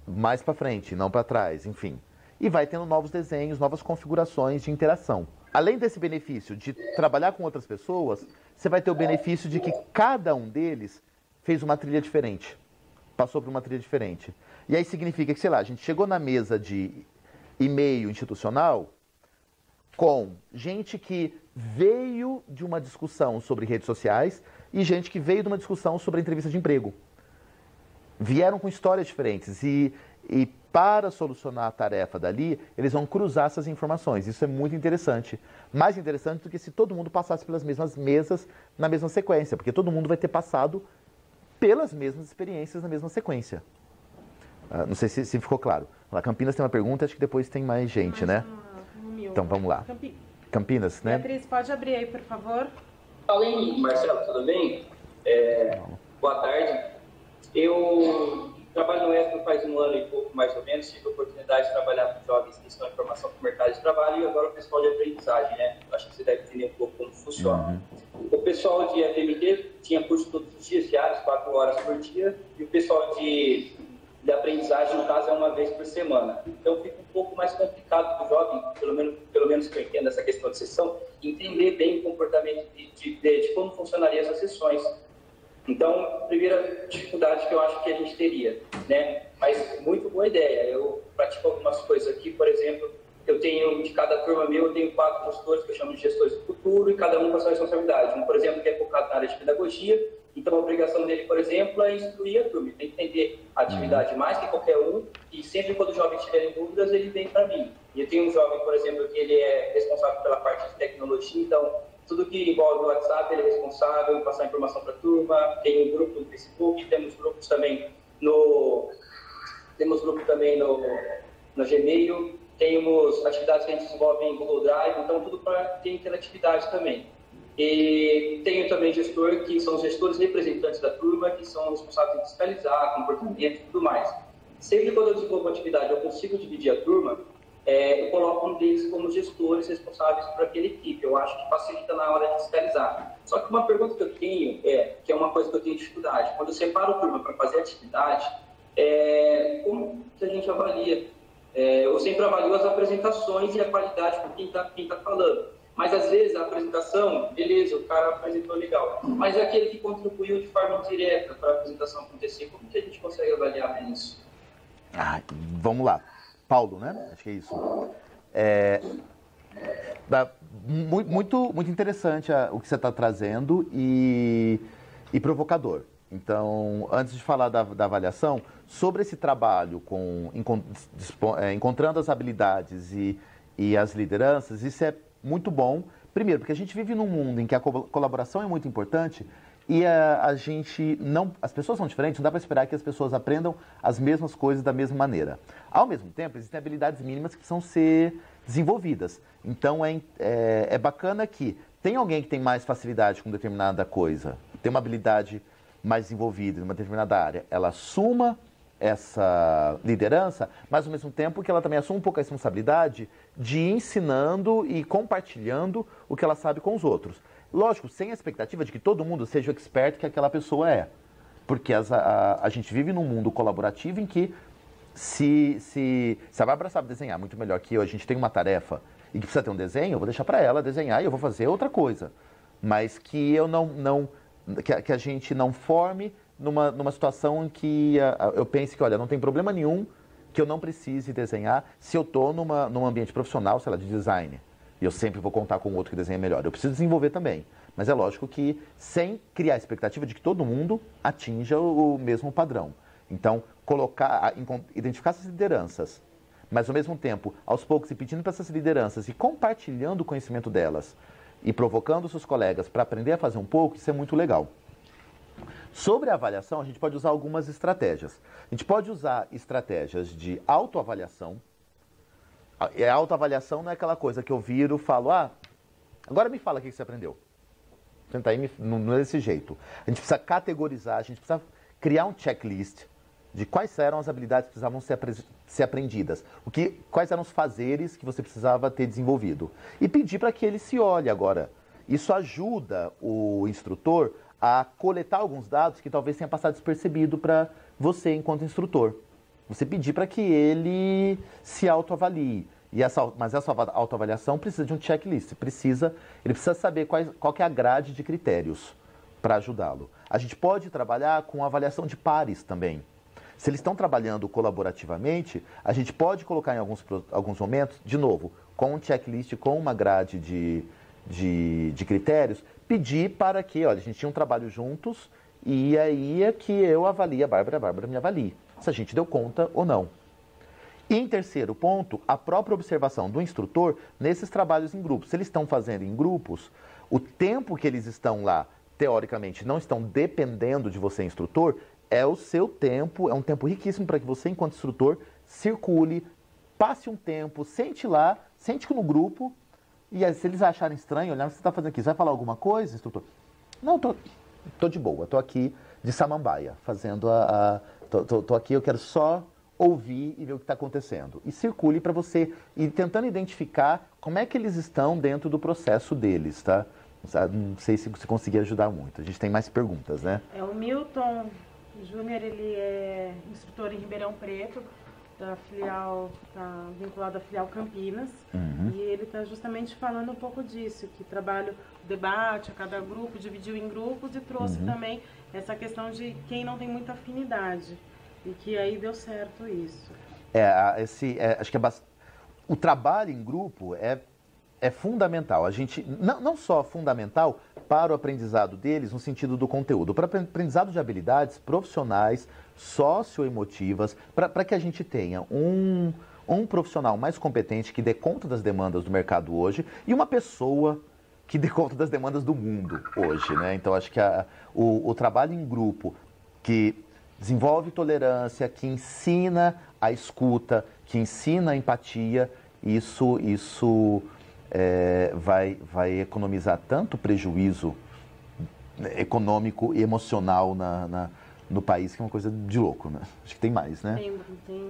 mais para frente, não para trás, enfim. E vai tendo novos desenhos, novas configurações de interação. Além desse benefício de trabalhar com outras pessoas, você vai ter o benefício de que cada um deles fez uma trilha diferente, passou por uma trilha diferente. E aí significa que, sei lá, a gente chegou na mesa de e-mail institucional com gente que veio de uma discussão sobre redes sociais e gente que veio de uma discussão sobre entrevista de emprego. Vieram com histórias diferentes e para solucionar a tarefa dali, eles vão cruzar essas informações. Isso é muito interessante. Mais interessante do que se todo mundo passasse pelas mesmas mesas na mesma sequência, porque todo mundo vai ter passado pelas mesmas experiências na mesma sequência. Não sei se ficou claro. A Campinas tem uma pergunta, acho que depois tem mais gente, né? Então vamos lá. Campinas, né? Beatriz, pode abrir aí, por favor. Fala aí, Marcelo, tudo bem? Boa tarde. Eu trabalho no ESP faz 1 ano e pouco, mais ou menos. Tive a oportunidade de trabalhar com jovens que estão em formação para o mercado de trabalho e agora o pessoal de aprendizagem, né? Acho que você deve entender um pouco como funciona. O pessoal de FMT tinha curso todos os dias, diários, 4 horas por dia, e o pessoal de aprendizagem, no caso, é uma vez por semana. Então, fica um pouco mais complicado para o jovem, pelo menos que eu entendo essa questão de sessão, entender bem o comportamento de como funcionariam essas sessões. Então, primeira dificuldade que eu acho que a gente teria, né? Mas, muito boa ideia. Eu pratico algumas coisas aqui, por exemplo, eu tenho, de cada turma meu, eu tenho 4 gestores, que eu chamo de gestores do futuro, e cada um com a sua responsabilidade. Um, por exemplo, que é focado na área de pedagogia, então a obrigação dele, por exemplo, é instruir a turma, tem que entender a atividade mais que qualquer um, e sempre quando o jovem tiver em dúvidas, ele vem para mim. E eu tenho um jovem, por exemplo, que ele é responsável pela parte de tecnologia, então tudo que envolve o WhatsApp, ele é responsável em passar informação para a turma. Tem um grupo no Facebook, temos grupos também no Gmail, temos atividades que a gente desenvolve em Google Drive, então tudo para ter interatividade também. E tenho também gestor, que são os gestores representantes da turma, que são responsáveis em fiscalizar comportamento e tudo mais. Sempre quando eu desenvolvo uma atividade, eu consigo dividir a turma, eu coloco um deles como gestores responsáveis por aquela equipe. Eu acho que facilita na hora de fiscalizar. Só que uma pergunta que eu tenho, que é uma coisa que eu tenho dificuldade, quando eu separo a turma para fazer atividade, como que a gente avalia? Eu sempre avalio as apresentações e a qualidade por quem tá falando. Mas, às vezes, a apresentação, beleza, o cara apresentou legal. Mas é aquele que contribuiu de forma direta para a apresentação acontecer. Como que a gente consegue avaliar bem isso? Vamos lá. Paulo, né? Acho que é isso. Muito interessante o que você está trazendo e provocador. Então, antes de falar da avaliação, sobre esse trabalho encontrando as habilidades e as lideranças, isso é muito bom. Primeiro, porque a gente vive num mundo em que a colaboração é muito importante e as pessoas são diferentes, não dá para esperar que as pessoas aprendam as mesmas coisas da mesma maneira. Ao mesmo tempo, existem habilidades mínimas que precisam ser desenvolvidas. Então, é bacana que tem alguém que tem mais facilidade com determinada coisa, tem uma habilidade mais desenvolvida em uma determinada área, ela assuma essa liderança, mas ao mesmo tempo que ela também assume um pouco a responsabilidade de ir ensinando e compartilhando o que ela sabe com os outros. Lógico, sem a expectativa de que todo mundo seja o expert que aquela pessoa é. Porque a gente vive num mundo colaborativo em que se a Bárbara sabe desenhar muito melhor que eu, a gente tem uma tarefa e que precisa ter um desenho, eu vou deixar para ela desenhar e eu vou fazer outra coisa. Mas que eu que a gente não forme numa situação em que eu pense que, olha, não tem problema nenhum que eu não precise desenhar se eu estou num ambiente profissional, sei lá, de design. E eu sempre vou contar com outro que desenha melhor. Eu preciso desenvolver também. Mas é lógico que sem criar a expectativa de que todo mundo atinja o mesmo padrão. Então, identificar essas lideranças, mas ao mesmo tempo, aos poucos, ir pedindo para essas lideranças e compartilhando o conhecimento delas e provocando seus colegas para aprender a fazer um pouco, isso é muito legal. Sobre a avaliação, a gente pode usar algumas estratégias. A gente pode usar estratégias de autoavaliação. E a autoavaliação não é aquela coisa que eu viro e falo, agora me fala o que você aprendeu. Tenta aí, não é desse jeito. A gente precisa categorizar, a gente precisa criar um checklist de quais eram as habilidades que precisavam ser aprendidas, quais eram os fazeres que você precisava ter desenvolvido. E pedir para que ele se olhe agora. Isso ajuda o instrutor a coletar alguns dados que talvez tenha passado despercebido para você enquanto instrutor. Você pedir para que ele se autoavalie. Mas essa autoavaliação precisa de um checklist. Ele precisa saber qual que é a grade de critérios para ajudá-lo. A gente pode trabalhar com avaliação de pares também. Se eles estão trabalhando colaborativamente, a gente pode colocar em alguns momentos, de novo, com um checklist, com uma grade de critérios, pedir para que, olha, a gente tinha um trabalho juntos e aí é que eu avalie a Bárbara me avalie, se a gente deu conta ou não. E em terceiro ponto, a própria observação do instrutor nesses trabalhos em grupos. Se eles estão fazendo em grupos, o tempo que eles estão lá, teoricamente, não estão dependendo de você, instrutor, é o seu tempo, é um tempo riquíssimo para que você, enquanto instrutor, circule, passe um tempo, sente lá, sente no grupo, e aí, se eles acharem estranho, olhar o que você está fazendo aqui, você vai falar alguma coisa, instrutor? Não, tô de boa, tô aqui de samambaia, fazendo tô aqui, eu quero só ouvir e ver o que está acontecendo. E circule para você ir tentando identificar como é que eles estão dentro do processo deles, tá? Não sei se você conseguir ajudar muito. A gente tem mais perguntas, né? O Milton Júnior, ele é instrutor em Ribeirão Preto, da filial, tá vinculado à filial Campinas, e ele está justamente falando um pouco disso, que trabalha o debate, a cada grupo, dividiu em grupos e trouxe também essa questão de quem não tem muita afinidade, e que aí deu certo isso. Acho que o trabalho em grupo é fundamental. A gente, não só fundamental para o aprendizado deles no sentido do conteúdo, para o aprendizado de habilidades profissionais, socioemotivas, para que a gente tenha um profissional mais competente que dê conta das demandas do mercado hoje e uma pessoa que dê conta das demandas do mundo hoje, né? Então, acho que o trabalho em grupo que desenvolve tolerância, que ensina a escuta, que ensina a empatia, isso vai economizar tanto prejuízo econômico e emocional no país, que é uma coisa de louco, né? Acho que tem mais, né?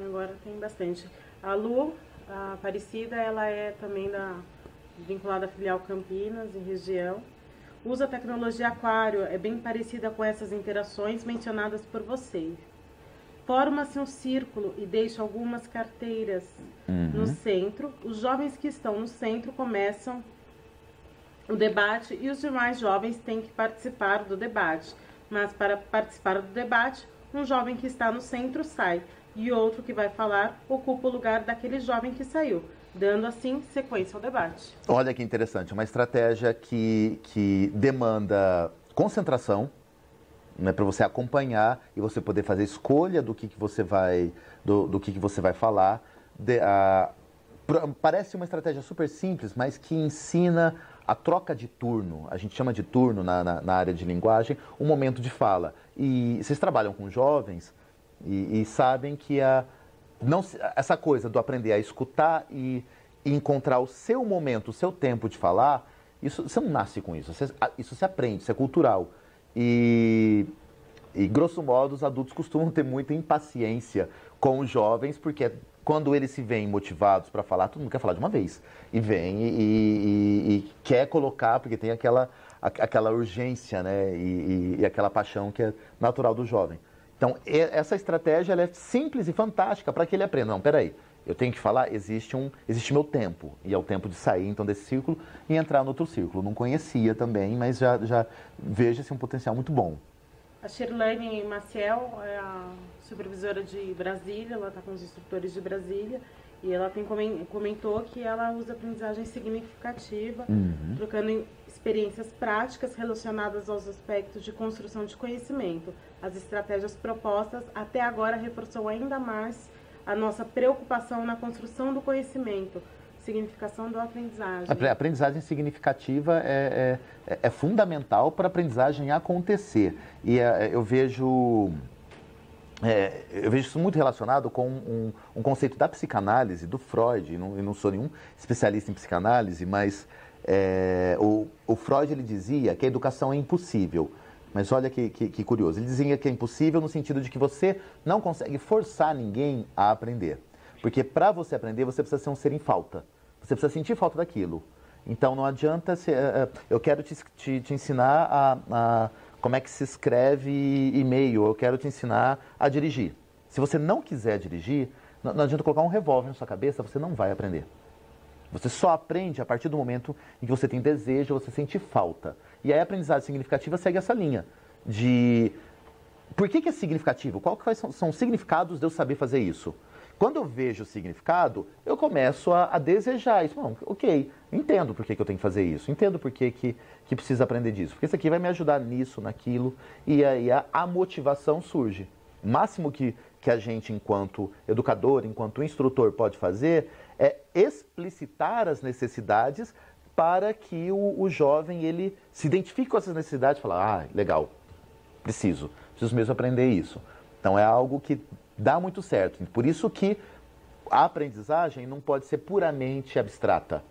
Agora tem bastante. A Lu, a Aparecida, ela é também vinculada à filial Campinas, em região. Usa a tecnologia Aquário, é bem parecida com essas interações mencionadas por vocês. Forma-se um círculo e deixa algumas carteiras no centro. Os jovens que estão no centro começam o debate e os demais jovens têm que participar do debate. Mas para participar do debate, um jovem que está no centro sai e outro que vai falar ocupa o lugar daquele jovem que saiu, dando assim sequência ao debate. Olha que interessante, uma estratégia que demanda concentração, né, para você acompanhar e você poder fazer escolha do que você vai falar. Parece uma estratégia super simples, mas que ensina a troca de turno. A gente chama de turno na área de linguagem, um momento de fala. E vocês trabalham com jovens e sabem que essa coisa do aprender a escutar e encontrar o seu momento, o seu tempo de falar, você não nasce com isso. Isso se aprende, isso é cultural. E grosso modo, os adultos costumam ter muita impaciência com os jovens, porque quando eles se veem motivados para falar, todo mundo quer falar de uma vez. E vem e quer colocar, porque tem aquela urgência, né? E aquela paixão que é natural do jovem. Então, essa estratégia ela é simples e fantástica para que ele aprenda. Não, peraí, eu tenho que falar, existe meu tempo, e é o tempo de sair então desse círculo e entrar no outro círculo. Não conhecia também, mas já vejo um potencial muito bom. A Shirlane Maciel é a supervisora de Brasília, ela está com os instrutores de Brasília, e ela comentou que ela usa aprendizagem significativa, trocando experiências práticas relacionadas aos aspectos de construção de conhecimento. As estratégias propostas até agora reforçou ainda mais a nossa preocupação na construção do conhecimento, significação da aprendizagem. A aprendizagem significativa é fundamental para a aprendizagem acontecer. E eu vejo isso muito relacionado com um conceito da psicanálise, do Freud. Eu não sou nenhum especialista em psicanálise, mas o Freud ele dizia que a educação é impossível. Mas olha que curioso, ele dizia que é impossível no sentido de que você não consegue forçar ninguém a aprender. Porque para você aprender, você precisa ser um ser em falta. Você precisa sentir falta daquilo. Então não adianta... eu quero te ensinar como é que se escreve e-mail, eu quero te ensinar a dirigir. Se você não quiser dirigir, não adianta colocar um revólver na sua cabeça, você não vai aprender. Você só aprende a partir do momento em que você tem desejo, você sente falta. E aí a aprendizagem significativa segue essa linha de... Por que é significativo? Quais são os significados de eu saber fazer isso? Quando eu vejo o significado, eu começo a desejar isso. Bom, ok, entendo por que eu tenho que fazer isso, entendo por que precisa aprender disso. Porque isso aqui vai me ajudar nisso, naquilo, e aí a motivação surge. O máximo que a gente, enquanto educador, enquanto instrutor, pode fazer é explicitar as necessidades para que o jovem ele se identifique com essas necessidades e fala, legal, preciso mesmo aprender isso. Então é algo que dá muito certo. Por isso que a aprendizagem não pode ser puramente abstrata.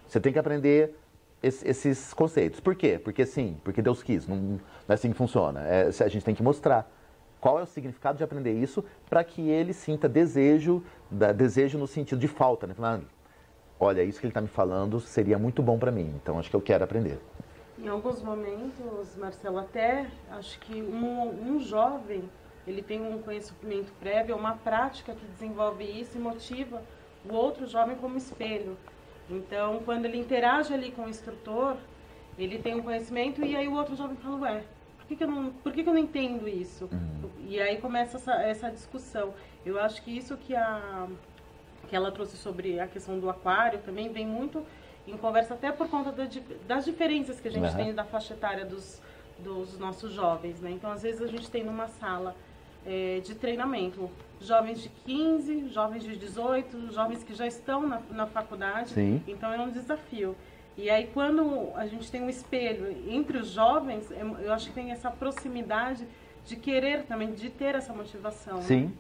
Você tem que aprender esses conceitos. Por quê? Porque sim, porque Deus quis. Não é assim que funciona. A gente tem que mostrar qual é o significado de aprender isso para que ele sinta desejo no sentido de falta. Né? Falando, olha, isso que ele está me falando seria muito bom para mim, então acho que eu quero aprender. Em alguns momentos, Marcelo, até acho que um jovem... ele tem um conhecimento prévio, uma prática que desenvolve isso e motiva o outro jovem como espelho. Então, quando ele interage ali com o instrutor, ele tem um conhecimento e aí o outro jovem fala, por que eu não entendo isso? E aí começa essa discussão. Eu acho que isso que ela trouxe sobre a questão do aquário também vem muito em conversa, até por conta das diferenças que a gente tem da faixa etária dos nossos jovens, né? Então, às vezes a gente tem numa sala de treinamento jovens de 15, jovens de 18, jovens que já estão na faculdade. Sim. Então é um desafio. E aí quando a gente tem um espelho entre os jovens, eu acho que tem essa proximidade de querer também, de ter essa motivação. Sim. Né?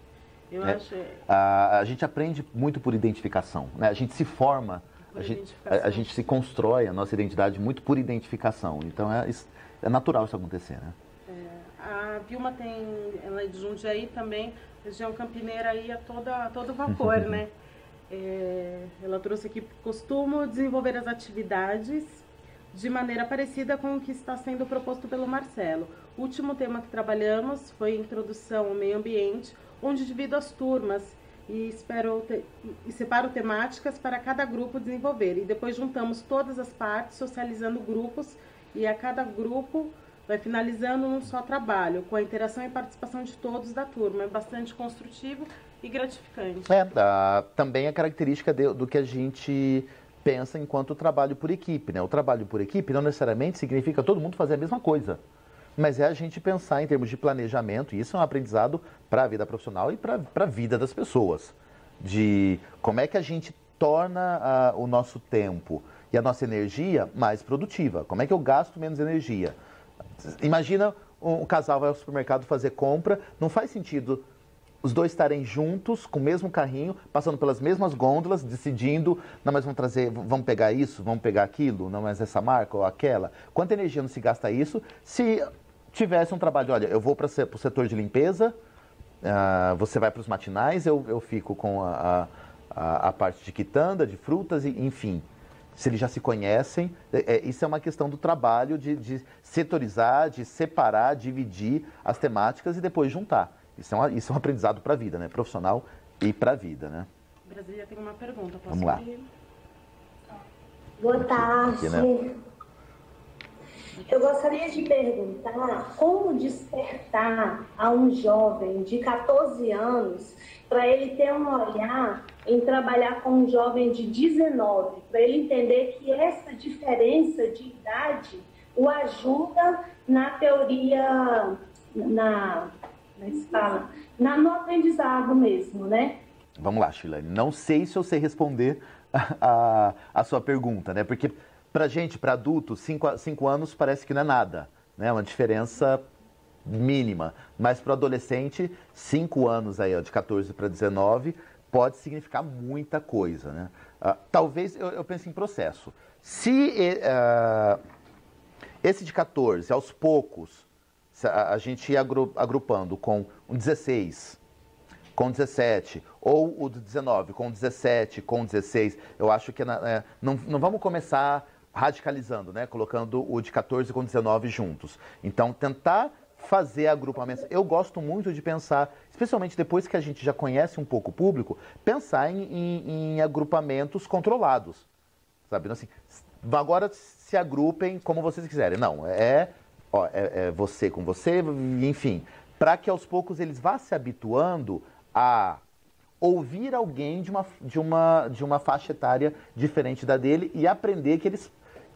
Eu acho... A gente aprende muito por identificação, né? A gente se forma, a gente se constrói a nossa identidade muito por identificação. Então é natural isso acontecer, né? A Vilma ela é de Jundiaí também, região campineira aí a todo vapor, né? Ela trouxe aqui, costumo desenvolver as atividades de maneira parecida com o que está sendo proposto pelo Marcelo. O último tema que trabalhamos foi introdução ao meio ambiente, onde divido as turmas e separo temáticas para cada grupo desenvolver. E depois juntamos todas as partes, socializando grupos, e a cada grupo vai finalizando num só trabalho, com a interação e participação de todos da turma. É bastante construtivo e gratificante. Também é característica do que a gente pensa enquanto trabalho por equipe, né? O trabalho por equipe não necessariamente significa todo mundo fazer a mesma coisa, mas é a gente pensar em termos de planejamento, e isso é um aprendizado para a vida profissional e para a vida das pessoas, de como é que a gente torna o nosso tempo e a nossa energia mais produtiva, como é que eu gasto menos energia. Imagina um casal vai ao supermercado fazer compra, não faz sentido os dois estarem juntos, com o mesmo carrinho, passando pelas mesmas gôndolas, decidindo, não, mas vamos pegar isso, vamos pegar aquilo, não, mas essa marca ou aquela. Quanta energia não se gasta isso? Se tivesse um trabalho, olha, eu vou para o setor de limpeza, você vai para os matinais, eu fico com a parte de quitanda, de frutas, enfim. se eles já se conhecem. Isso é uma questão do trabalho de setorizar, de separar, dividir as temáticas e depois juntar. Isso é um aprendizado para a vida, né? Profissional e para a vida, né? Brasília tem uma pergunta. Posso Vamos lá. abrir? Boa tarde. Aqui, né? Eu gostaria de perguntar como despertar a um jovem de 14 anos para ele ter um olhar em trabalhar com um jovem de 19, para ele entender que essa diferença de idade o ajuda na teoria, no aprendizado mesmo, né? Vamos lá, Shilane. Não sei se eu sei responder a sua pergunta, né? Porque pra gente, pra adulto, 5 anos parece que não é nada, né? É uma diferença mínima. Mas para o adolescente, 5 anos aí, ó, de 14 para 19, pode significar muita coisa, né? Talvez, eu pense em processo. Se esse de 14, aos poucos, a gente ia agrupando com um 16, com 17, ou o de 19, com 17, com 16, eu acho que não vamos começar radicalizando, né? Colocando o de 14 com 19 juntos. Então, tentar fazer agrupamentos. Eu gosto muito de pensar, especialmente depois que a gente já conhece um pouco o público, pensar em agrupamentos controlados, sabe? Assim, agora se agrupem como vocês quiserem. Não, é você com você, enfim, para que aos poucos eles vá se habituando a ouvir alguém de uma faixa etária diferente da dele e aprender que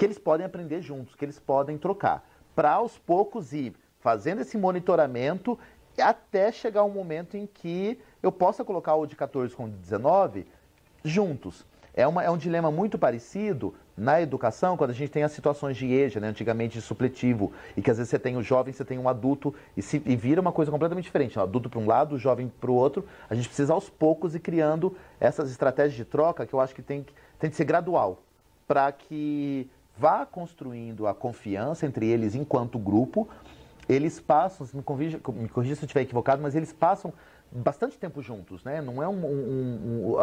eles podem aprender juntos, que eles podem trocar. Para aos poucos ir fazendo esse monitoramento até chegar um momento em que eu possa colocar o de 14 com o de 19 juntos. É um dilema muito parecido na educação, quando a gente tem as situações de EJA, né, antigamente de supletivo, e que às vezes você tem o jovem, você tem um adulto, e vira uma coisa completamente diferente. O adulto para um lado, o jovem para o outro. A gente precisa aos poucos ir criando essas estratégias de troca que eu acho que tem que ser gradual, para que vá construindo a confiança entre eles enquanto grupo. Eles passam, me corrija se eu estiver equivocado, mas eles passam bastante tempo juntos, né? Não é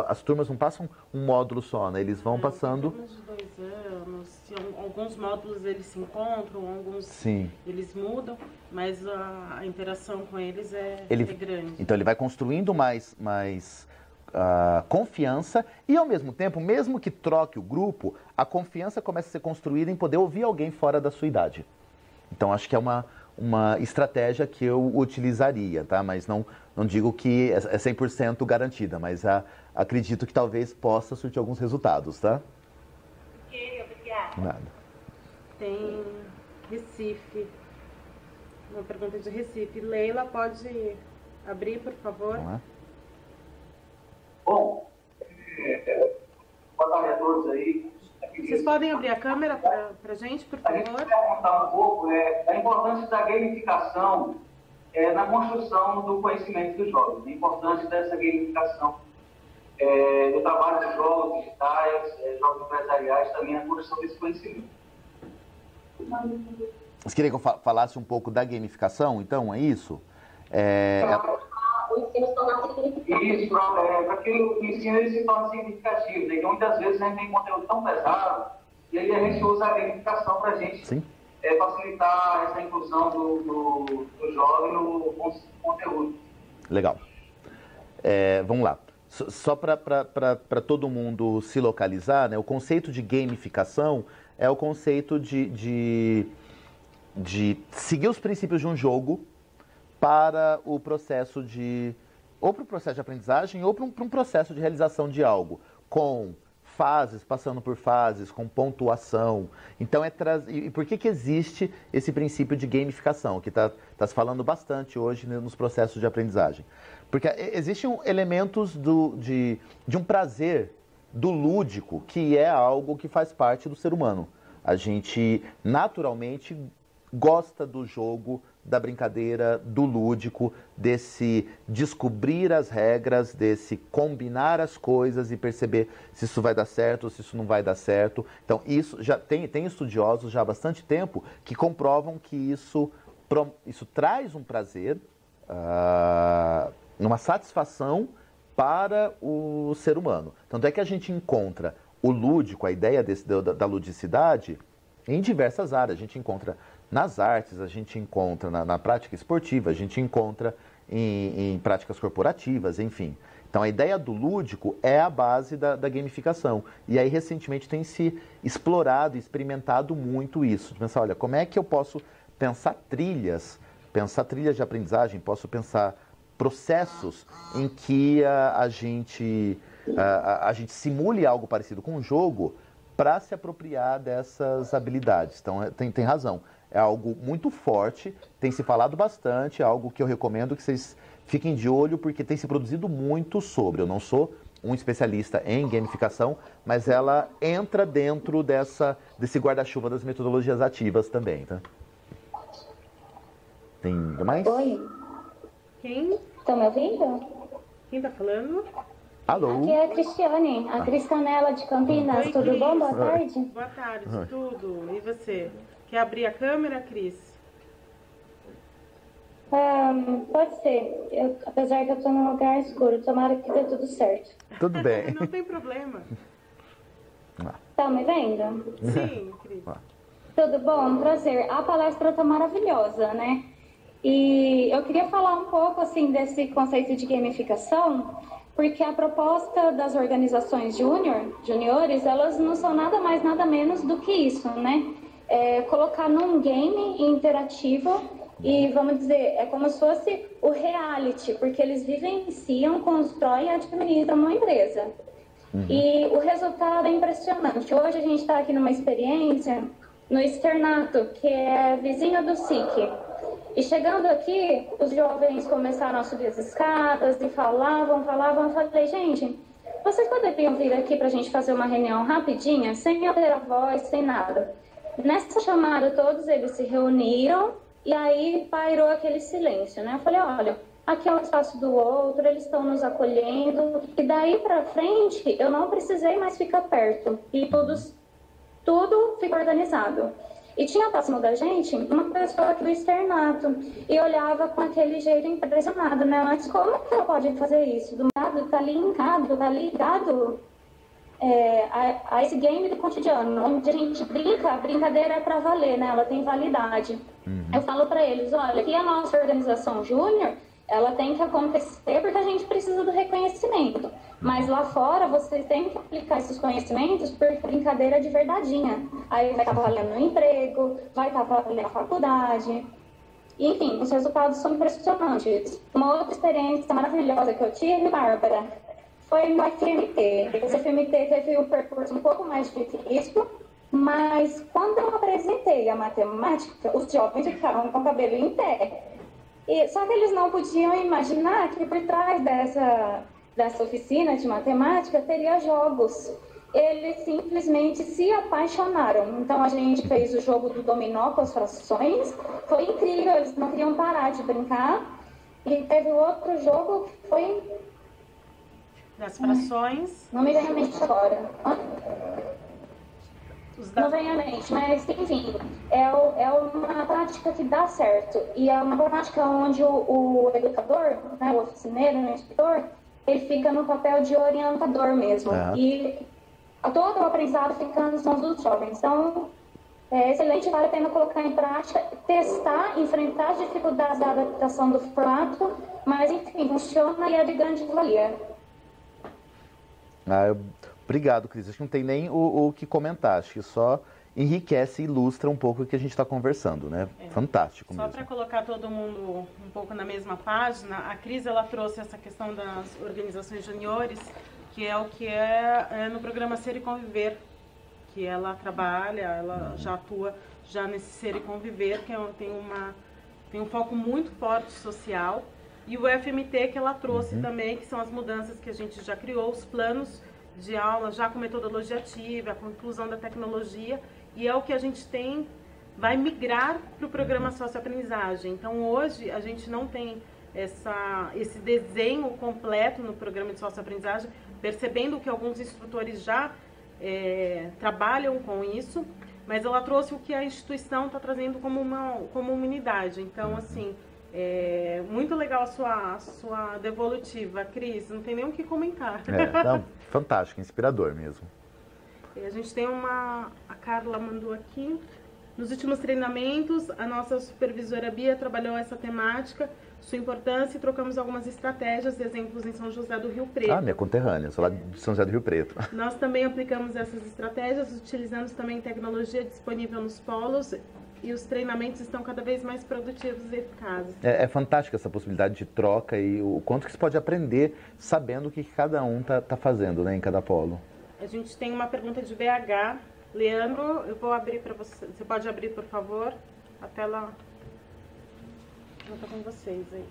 as turmas não passam um módulo só, né? Eles vão passando... Turmas de 2 anos, alguns módulos eles se encontram, alguns Sim. Eles mudam, mas a interação com eles é grande. Então ele vai construindo mais confiança e ao mesmo tempo, mesmo que troque o grupo, a confiança começa a ser construída em poder ouvir alguém fora da sua idade. Então acho que é uma estratégia que eu utilizaria, tá? Mas não digo que é 100% garantida, mas acredito que talvez possa surtir alguns resultados, tá? Ok, obrigada. Nada. Tem Recife, uma pergunta de Recife. Leila, pode abrir, por favor? Vamos lá. Bom, boa tarde a todos aí. Vocês podem abrir a câmera para a gente, por A gente favor? quer contar um pouco da importância da gamificação na construção do conhecimento dos jovens, a importância dessa gamificação do trabalho dos jogos digitais, jogos empresariais, também na construção desse conhecimento. Você queria que eu falasse um pouco da gamificação, então, é isso? O ensino se tornar significativo. Isso, para que o ensino ele se torne significativo. Né? Então, muitas vezes a gente tem conteúdo tão pesado e aí a gente usa a gamificação para a gente facilitar essa inclusão do jovem no conteúdo. Legal. Vamos lá. Só para todo mundo se localizar, né? O conceito de gamificação é o conceito de seguir os princípios de um jogo para o processo ou para o processo de aprendizagem ou para um processo de realização de algo, com fases, passando por fases, com pontuação. Então, e por que existe esse princípio de gamificação, que está se falando bastante hoje nos processos de aprendizagem? Porque existem elementos de um prazer do lúdico, que é algo que faz parte do ser humano. A gente, naturalmente, gosta do jogo, da brincadeira, do lúdico, desse descobrir as regras, desse combinar as coisas e perceber se isso vai dar certo ou se isso não vai dar certo. Então, isso já tem estudiosos já há bastante tempo que comprovam que isso traz um prazer, uma satisfação para o ser humano. Tanto é que a gente encontra o lúdico, a ideia da ludicidade em diversas áreas. A gente encontra nas artes, a gente encontra na prática esportiva, a gente encontra em práticas corporativas, enfim. Então, a ideia do lúdico é a base da gamificação. E aí, recentemente, tem se explorado e experimentado muito isso. De pensar, olha, como é que eu posso pensar trilhas de aprendizagem, posso pensar processos em que a gente simule algo parecido com um jogo para se apropriar dessas habilidades. Então, tem razão. É algo muito forte, tem se falado bastante, é algo que eu recomendo que vocês fiquem de olho, porque tem se produzido muito sobre. Eu não sou um especialista em gamificação, mas ela entra dentro desse guarda-chuva das metodologias ativas também, tá? Tem mais? Oi. Quem? Estão me ouvindo? Quem tá falando? Alô? Aqui é a Cristiane, a Cris Canela de Campinas. Oi, Tudo Cris. bom? Boa tarde. Boa tarde, tudo. E você? Quer abrir a câmera, Cris? Pode ser. Apesar que eu estou num lugar escuro, tomara que dê tudo certo. Tudo bem. Não tem problema. Estão me vendo? Sim, Cris. Tudo bom? Prazer. A palestra está maravilhosa, né? E eu queria falar um pouco assim desse conceito de gamificação, porque a proposta das organizações juniores, elas não são nada mais, nada menos do que isso, né? Colocar num game interativo e, vamos dizer, é como se fosse o reality, porque eles vivenciam, constroem e administram uma empresa. E o resultado é impressionante. Hoje a gente está aqui numa experiência no Externato, que é vizinho do SIC. E chegando aqui, os jovens começaram a subir as escadas e falavam. Eu falei, gente, vocês poderiam vir aqui para a gente fazer uma reunião rapidinha, sem alterar a voz, sem nada. Nessa chamada, todos eles se reuniram e aí pairou aquele silêncio, né? Eu falei, olha, aqui é um espaço do outro, eles estão nos acolhendo. E daí para frente, eu não precisei mais ficar perto. E tudo ficou organizado. E tinha próximo da gente uma pessoa aqui do Externato e olhava com aquele jeito impressionado, né? Mas como que ela pode fazer isso? Do lado tá linkado, tá ligado a esse game do cotidiano, onde a gente brinca, a brincadeira é pra valer, né? Ela tem validade. Eu falo pra eles, olha, aqui a nossa organização júnior, ela tem que acontecer porque a gente precisa do reconhecimento. Mas lá fora, vocês têm que aplicar esses conhecimentos por brincadeira de verdadeinha. Aí vai estar valendo no emprego, vai estar valendo na faculdade. Enfim, os resultados são impressionantes. Uma outra experiência maravilhosa que eu tive, Bárbara, foi no FMT. Esse FMT teve um percurso um pouco mais difícil, mas quando eu apresentei a matemática, os jovens ficavam com o cabelo em pé. Só que eles não podiam imaginar que por trás dessa oficina de matemática teria jogos. Eles simplesmente se apaixonaram. Então a gente fez o jogo do dominó com as frações. Foi incrível, eles não queriam parar de brincar. E teve outro jogo que foi... Das frações. Não me vem à mente agora. Não vem à mente, mas enfim, é uma prática que dá certo. E é uma prática onde o educador, né, o oficineiro, o instrutor, ele fica no papel de orientador mesmo. E todo o aprendizado fica nas mãos dos jovens. Então, é excelente, vale a pena colocar em prática, testar, enfrentar as dificuldades da adaptação do formato, mas enfim, funciona e é de grande valia. Obrigado, Cris. Acho que não tem nem o que comentar. Acho que só enriquece e ilustra um pouco o que a gente está conversando, né? Fantástico mesmo. Só para colocar todo mundo um pouco na mesma página, a Cris, ela trouxe essa questão das organizações juniores, que é o que é no programa Ser e Conviver, que ela trabalha, ela já atua já nesse Ser e Conviver, que tem um foco muito forte social. E o FMT que ela trouxe também, que são as mudanças que a gente já criou, os planos de aula já com metodologia ativa, com inclusão da tecnologia, e é o que a gente vai migrar para o programa socioaprendizagem. Então hoje a gente não tem esse desenho completo no programa de socioaprendizagem, percebendo que alguns instrutores já trabalham com isso, mas ela trouxe o que a instituição está trazendo como uma unidade. Então, assim, muito legal a sua devolutiva, Cris, não tem nem o que comentar. Não, fantástico, inspirador mesmo. A gente tem a Carla mandou aqui. Nos últimos treinamentos, a nossa supervisora Bia trabalhou essa temática, sua importância, e trocamos algumas estratégias, exemplos em São José do Rio Preto. Minha conterrânea, sou lá de São José do Rio Preto. Nós também aplicamos essas estratégias, utilizamos também tecnologia disponível nos polos, e os treinamentos estão cada vez mais produtivos e eficazes. É fantástica essa possibilidade de troca e o quanto que você pode aprender sabendo o que cada um tá fazendo, né, em cada polo. A gente tem uma pergunta de BH. Leandro, eu vou abrir para você. Você pode abrir, por favor? A tela está com vocês aí.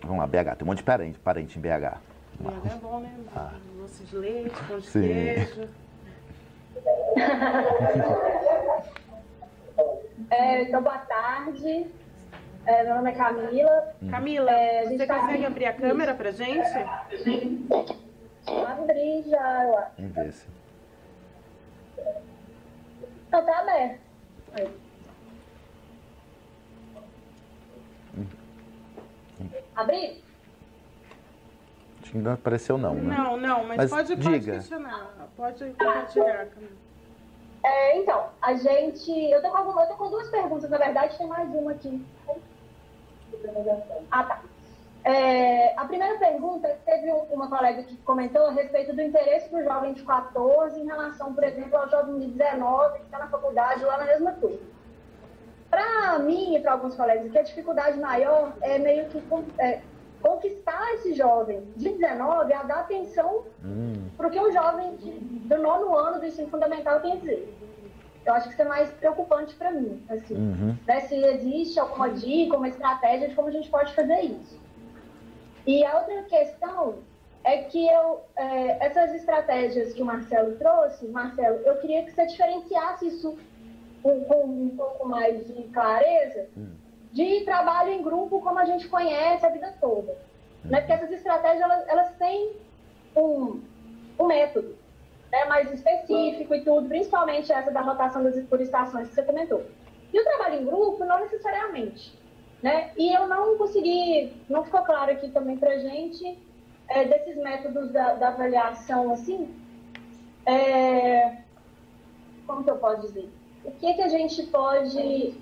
Vamos lá, BH. Tem um monte de parente em BH. BH é bom, né? Doce de leite, pão de queijo. Então, boa tarde. Meu nome é Camila. Camila, você consegue abrir a câmera pra gente? Abri já, eu acho. Vamos ver se... Não, tá aberto. Abri? Acho que não apareceu não, né? Não, mas pode questionar. Pode compartilhar, Camila. Então, eu tô com duas perguntas, na verdade, tem mais uma aqui. Tá. A primeira pergunta, teve uma colega que comentou a respeito do interesse do jovem de 14 em relação, por exemplo, ao jovem de 19 que está na faculdade lá na mesma turma. Para mim e para alguns colegas aqui, a dificuldade maior é meio que conquistar esse jovem de 19 a dar atenção para o que um jovem do 9º ano do ensino fundamental tem a dizer. Eu acho que isso é mais preocupante para mim, assim, né? Se existe alguma dica, uma estratégia de como a gente pode fazer isso. E a outra questão é que essas estratégias que o Marcelo trouxe, eu queria que você diferenciasse isso com um pouco mais de clareza de trabalho em grupo como a gente conhece a vida toda. Né? Porque essas estratégias, elas têm um método, né, mais específico e tudo, principalmente essa da rotação por estações que você comentou. E o trabalho em grupo, não necessariamente. Né? E eu não ficou claro aqui também pra gente, desses métodos da avaliação, assim, como que eu posso dizer? O que a gente pode,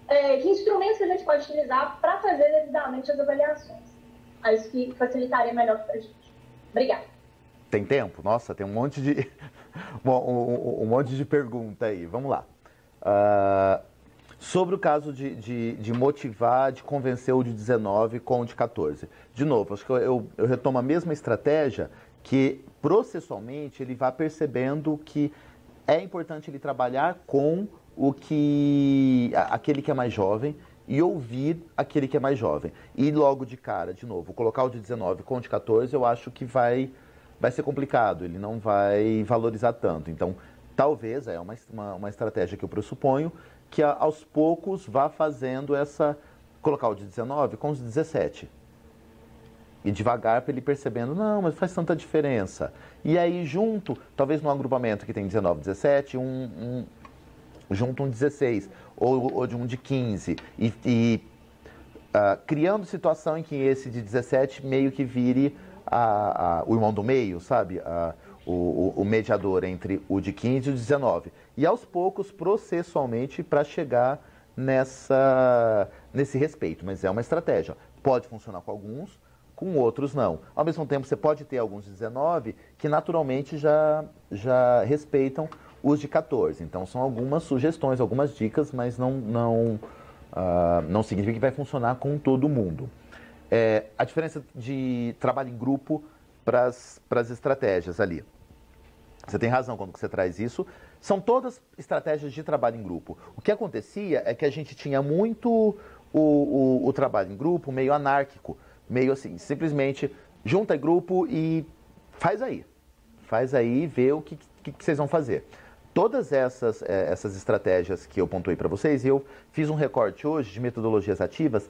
que instrumentos a gente pode utilizar para fazer devidamente as avaliações? Isso que facilitaria melhor pra gente. Obrigada. Tem tempo? Nossa, tem um monte de um monte de pergunta aí. Vamos lá. Sobre o caso de motivar, de convencer o de 19 com o de 14. De novo, acho que eu retomo a mesma estratégia, que processualmente ele vai percebendo que é importante ele trabalhar com aquele que é mais jovem e ouvir aquele que é mais jovem. E logo de cara, de novo, colocar o de 19 com o de 14, eu acho que vai ser complicado, ele não vai valorizar tanto. Então, talvez, é uma estratégia que eu pressuponho, que aos poucos vá fazendo colocar o de 19 com os 17. E devagar para ele percebendo, não, mas faz tanta diferença. E aí junto, talvez num agrupamento que tem 19, 17, junto um 16, ou de um de 15. Criando situação em que esse de 17 meio que vire o irmão do meio, sabe? O mediador entre o de 15 e o de 19. E aos poucos, processualmente, para chegar nesse respeito. Mas é uma estratégia. Pode funcionar com alguns, com outros não. Ao mesmo tempo, você pode ter alguns de 19 que naturalmente já respeitam os de 14. Então, são algumas sugestões, algumas dicas, mas não significa que vai funcionar com todo mundo. A diferença de trabalho em grupo para as estratégias ali. Você tem razão quando você traz isso. São todas estratégias de trabalho em grupo. O que acontecia é que a gente tinha muito o trabalho em grupo meio anárquico, meio assim, simplesmente junta grupo e faz aí, vê o que vocês vão fazer. Todas essas estratégias que eu pontuei para vocês, eu fiz um recorte hoje de metodologias ativas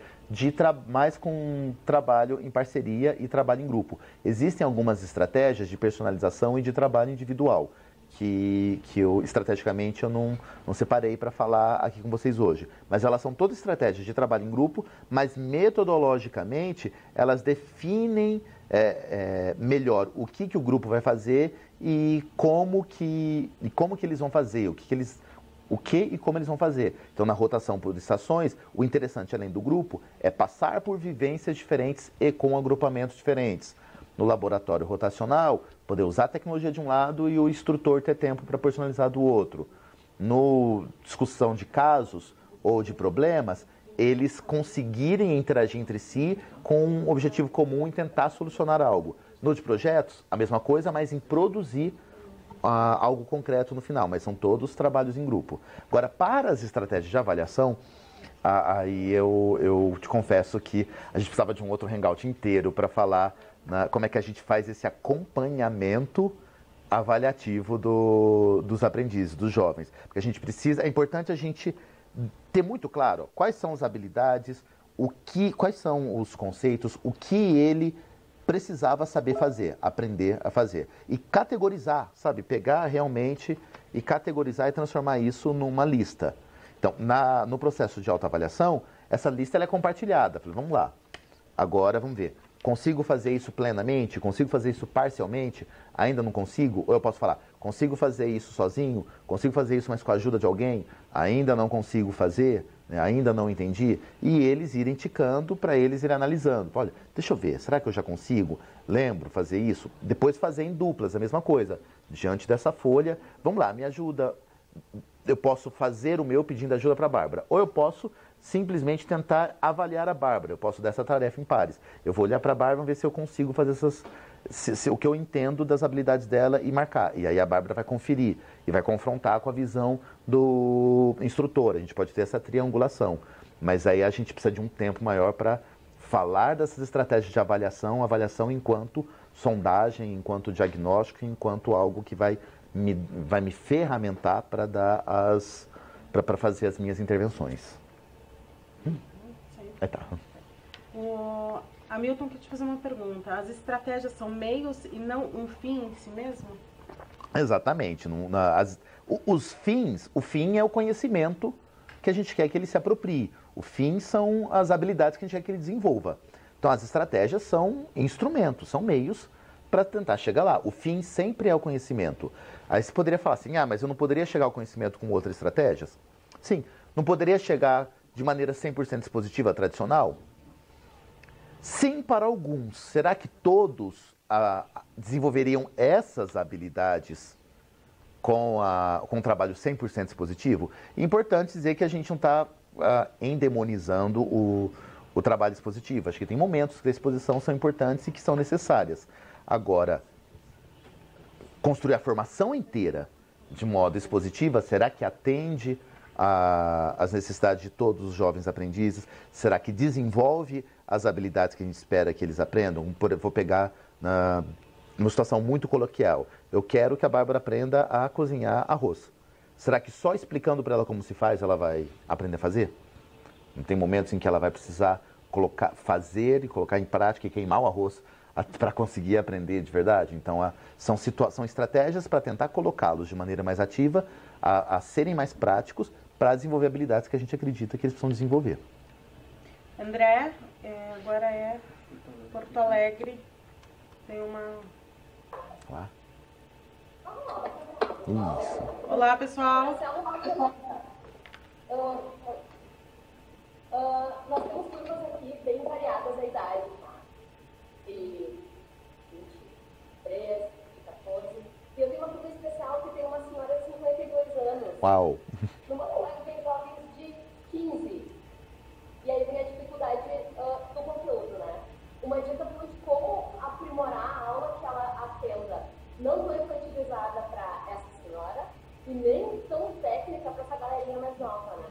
mais com trabalho em parceria e trabalho em grupo. Existem algumas estratégias de personalização e de trabalho individual, que eu, estrategicamente, eu não separei para falar aqui com vocês hoje. Mas elas são todas estratégias de trabalho em grupo, mas metodologicamente elas definem melhor o que o grupo vai fazer e como que eles vão fazer, o que e como eles vão fazer. Então, na rotação por estações, o interessante, além do grupo, é passar por vivências diferentes e com agrupamentos diferentes. No laboratório rotacional, poder usar a tecnologia de um lado e o instrutor ter tempo para personalizar do outro. No discussão de casos ou de problemas, eles conseguirem interagir entre si com um objetivo comum e tentar solucionar algo. No de projetos, a mesma coisa, mas em produzir algo concreto no final, mas são todos trabalhos em grupo. Agora, para as estratégias de avaliação, aí eu te confesso que a gente precisava de um outro hangout inteiro para falar como é que a gente faz esse acompanhamento avaliativo dos aprendizes, dos jovens. Porque a gente precisa, é importante a gente ter muito claro quais são as habilidades, quais são os conceitos, o que ele precisava saber fazer, aprender a fazer. E categorizar, sabe? Pegar realmente e categorizar e transformar isso numa lista. Então, no processo de autoavaliação, essa lista ela é compartilhada. Falei, vamos lá, agora vamos ver. Consigo fazer isso plenamente? Consigo fazer isso parcialmente? Ainda não consigo? Ou eu posso falar, consigo fazer isso sozinho? Consigo fazer isso, mas com a ajuda de alguém? Ainda não consigo fazer? Ainda não entendi? E eles irem ticando para eles irem analisando. Olha, deixa eu ver, será que eu já consigo? Lembro fazer isso? Depois fazer em duplas, a mesma coisa. Diante dessa folha, vamos lá, me ajuda. Eu posso fazer o meu pedindo ajuda para a Bárbara. Ou eu posso simplesmente tentar avaliar a Bárbara. Eu posso dar essa tarefa em pares. Eu vou olhar para a Bárbara e ver se eu consigo fazer o que eu entendo das habilidades dela e marcar. E aí a Bárbara vai conferir e vai confrontar com a visão do instrutor. A gente pode ter essa triangulação. Mas aí a gente precisa de um tempo maior para falar dessas estratégias de avaliação enquanto sondagem, enquanto diagnóstico, enquanto algo que vai me ferramentar para para fazer as minhas intervenções. Tá. Hamilton, quer te fazer uma pergunta. As estratégias são meios e não um fim em si mesmo? Exatamente. O fim é o conhecimento que a gente quer que ele se aproprie. O fim são as habilidades que a gente quer que ele desenvolva. Então, as estratégias são instrumentos, são meios para tentar chegar lá. O fim sempre é o conhecimento. Aí você poderia falar assim, mas eu não poderia chegar ao conhecimento com outras estratégias? Sim. Não poderia chegar de maneira 100% dispositiva tradicional? Sim, para alguns. Será que todos desenvolveriam essas habilidades com um trabalho 100% dispositivo? É importante dizer que a gente não está endemonizando o trabalho expositivo. Acho que tem momentos que a exposição são importantes e que são necessárias. Agora, construir a formação inteira de modo expositiva, será que atende às necessidades de todos os jovens aprendizes? Será que desenvolve as habilidades que a gente espera que eles aprendam? Vou pegar numa situação muito coloquial. Eu quero que a Bárbara aprenda a cozinhar arroz. Será que só explicando para ela como se faz, ela vai aprender a fazer? Não tem momentos em que ela vai precisar fazer e colocar em prática e queimar o arroz para conseguir aprender de verdade? Então, são estratégias para tentar colocá-los de maneira mais ativa, a serem mais práticos, para desenvolver habilidades que a gente acredita que eles precisam desenvolver. André, agora é Porto Alegre. Tem uma... Lá. Isso. Olá, pessoal. Nós temos turmas aqui bem variadas a idade, tá? De 23, de 14. E eu tenho uma turma especial que tem uma senhora de 52 anos. Uau! Numa colega tem jovens de 15. E aí vem a dificuldade do conteúdo, né? Uma dica de como aprimorar a aula que ela atenda não foi infantilizada para essa senhora e nem tão técnica para essa galerinha mais nova, né?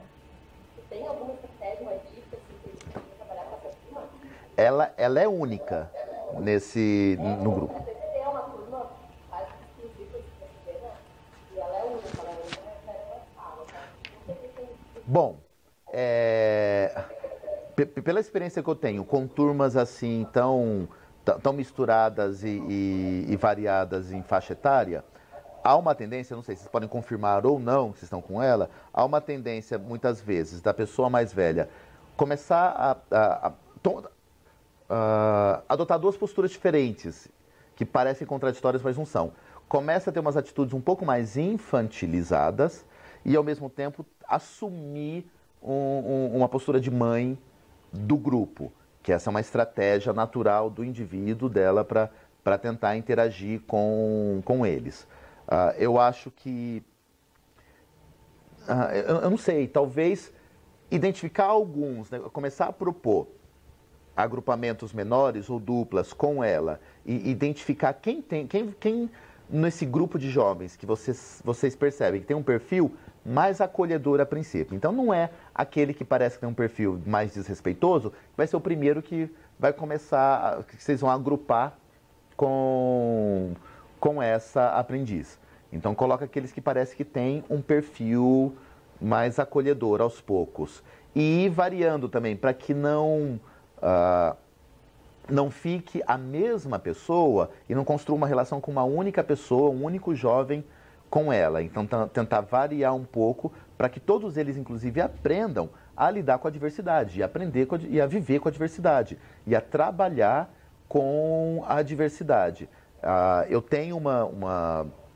Você tem alguma estratégia, uma dica assim, para trabalhar com essa turma? Ela é única no grupo. É uma turma quase exclusiva de brasileira e ela é única, ela não fala, tá? Bom, pela experiência que eu tenho com turmas assim tão misturadas e variadas em faixa etária, há uma tendência, não sei se vocês podem confirmar ou não, se estão com ela, há uma tendência, muitas vezes, da pessoa mais velha começar a adotar duas posturas diferentes, que parecem contraditórias, mas não são. Começa a ter umas atitudes um pouco mais infantilizadas e, ao mesmo tempo, assumir uma postura de mãe do grupo, que essa é uma estratégia natural do indivíduo dela para tentar interagir com eles. Eu acho que, eu não sei, talvez identificar alguns, né, começar a propor agrupamentos menores ou duplas com ela e identificar quem nesse grupo de jovens que vocês percebem que tem um perfil mais acolhedor a princípio. Então não é aquele que parece que tem um perfil mais desrespeitoso, vai ser o primeiro que vai começar, que vocês vão agrupar com essa aprendiz. Então coloca aqueles que parece que tem um perfil mais acolhedor aos poucos. E ir variando também, para que não fique a mesma pessoa e não construa uma relação com uma única pessoa, um único jovem com ela. Então tentar variar um pouco para que todos eles, inclusive, aprendam a lidar com a diversidade, e aprender e a viver com a diversidade, e a trabalhar com a diversidade. Eu tenho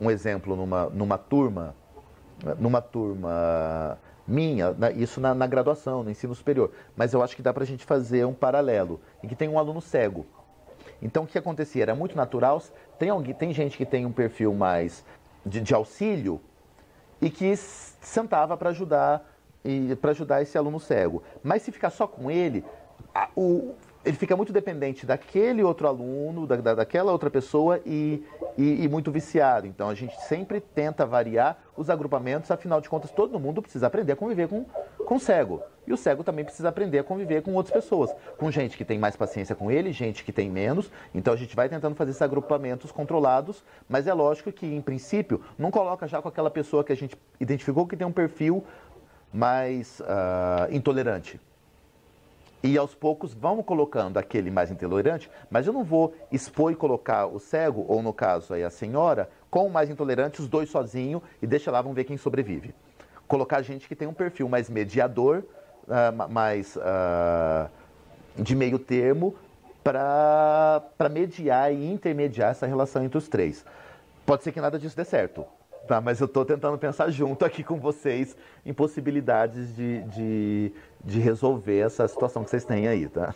um exemplo numa turma minha, isso na graduação, no ensino superior, mas eu acho que dá para a gente fazer um paralelo, em que tem um aluno cego. Então o que acontecia? Era muito natural, tem gente que tem um perfil mais de auxílio e que sentava para ajudar esse aluno cego. Mas se ficar só com ele, ele fica muito dependente daquele outro aluno, daquela outra pessoa e muito viciado. Então a gente sempre tenta variar os agrupamentos, afinal de contas todo mundo precisa aprender a conviver com o cego. E o cego também precisa aprender a conviver com outras pessoas. Com gente que tem mais paciência com ele, gente que tem menos. Então a gente vai tentando fazer esses agrupamentos controlados, mas é lógico que, em princípio, não coloca já com aquela pessoa que a gente identificou que tem um perfil mais intolerante. E aos poucos vamos colocando aquele mais intolerante, mas eu não vou expor e colocar o cego, ou no caso aí a senhora, com o mais intolerante, os dois sozinhos, e deixa lá, vamos ver quem sobrevive. Colocar gente que tem um perfil mais mediador, mais de meio termo, para mediar e intermediar essa relação entre os três. Pode ser que nada disso dê certo. Tá, mas eu estou tentando pensar junto aqui com vocês em possibilidades de resolver essa situação que vocês têm aí, tá?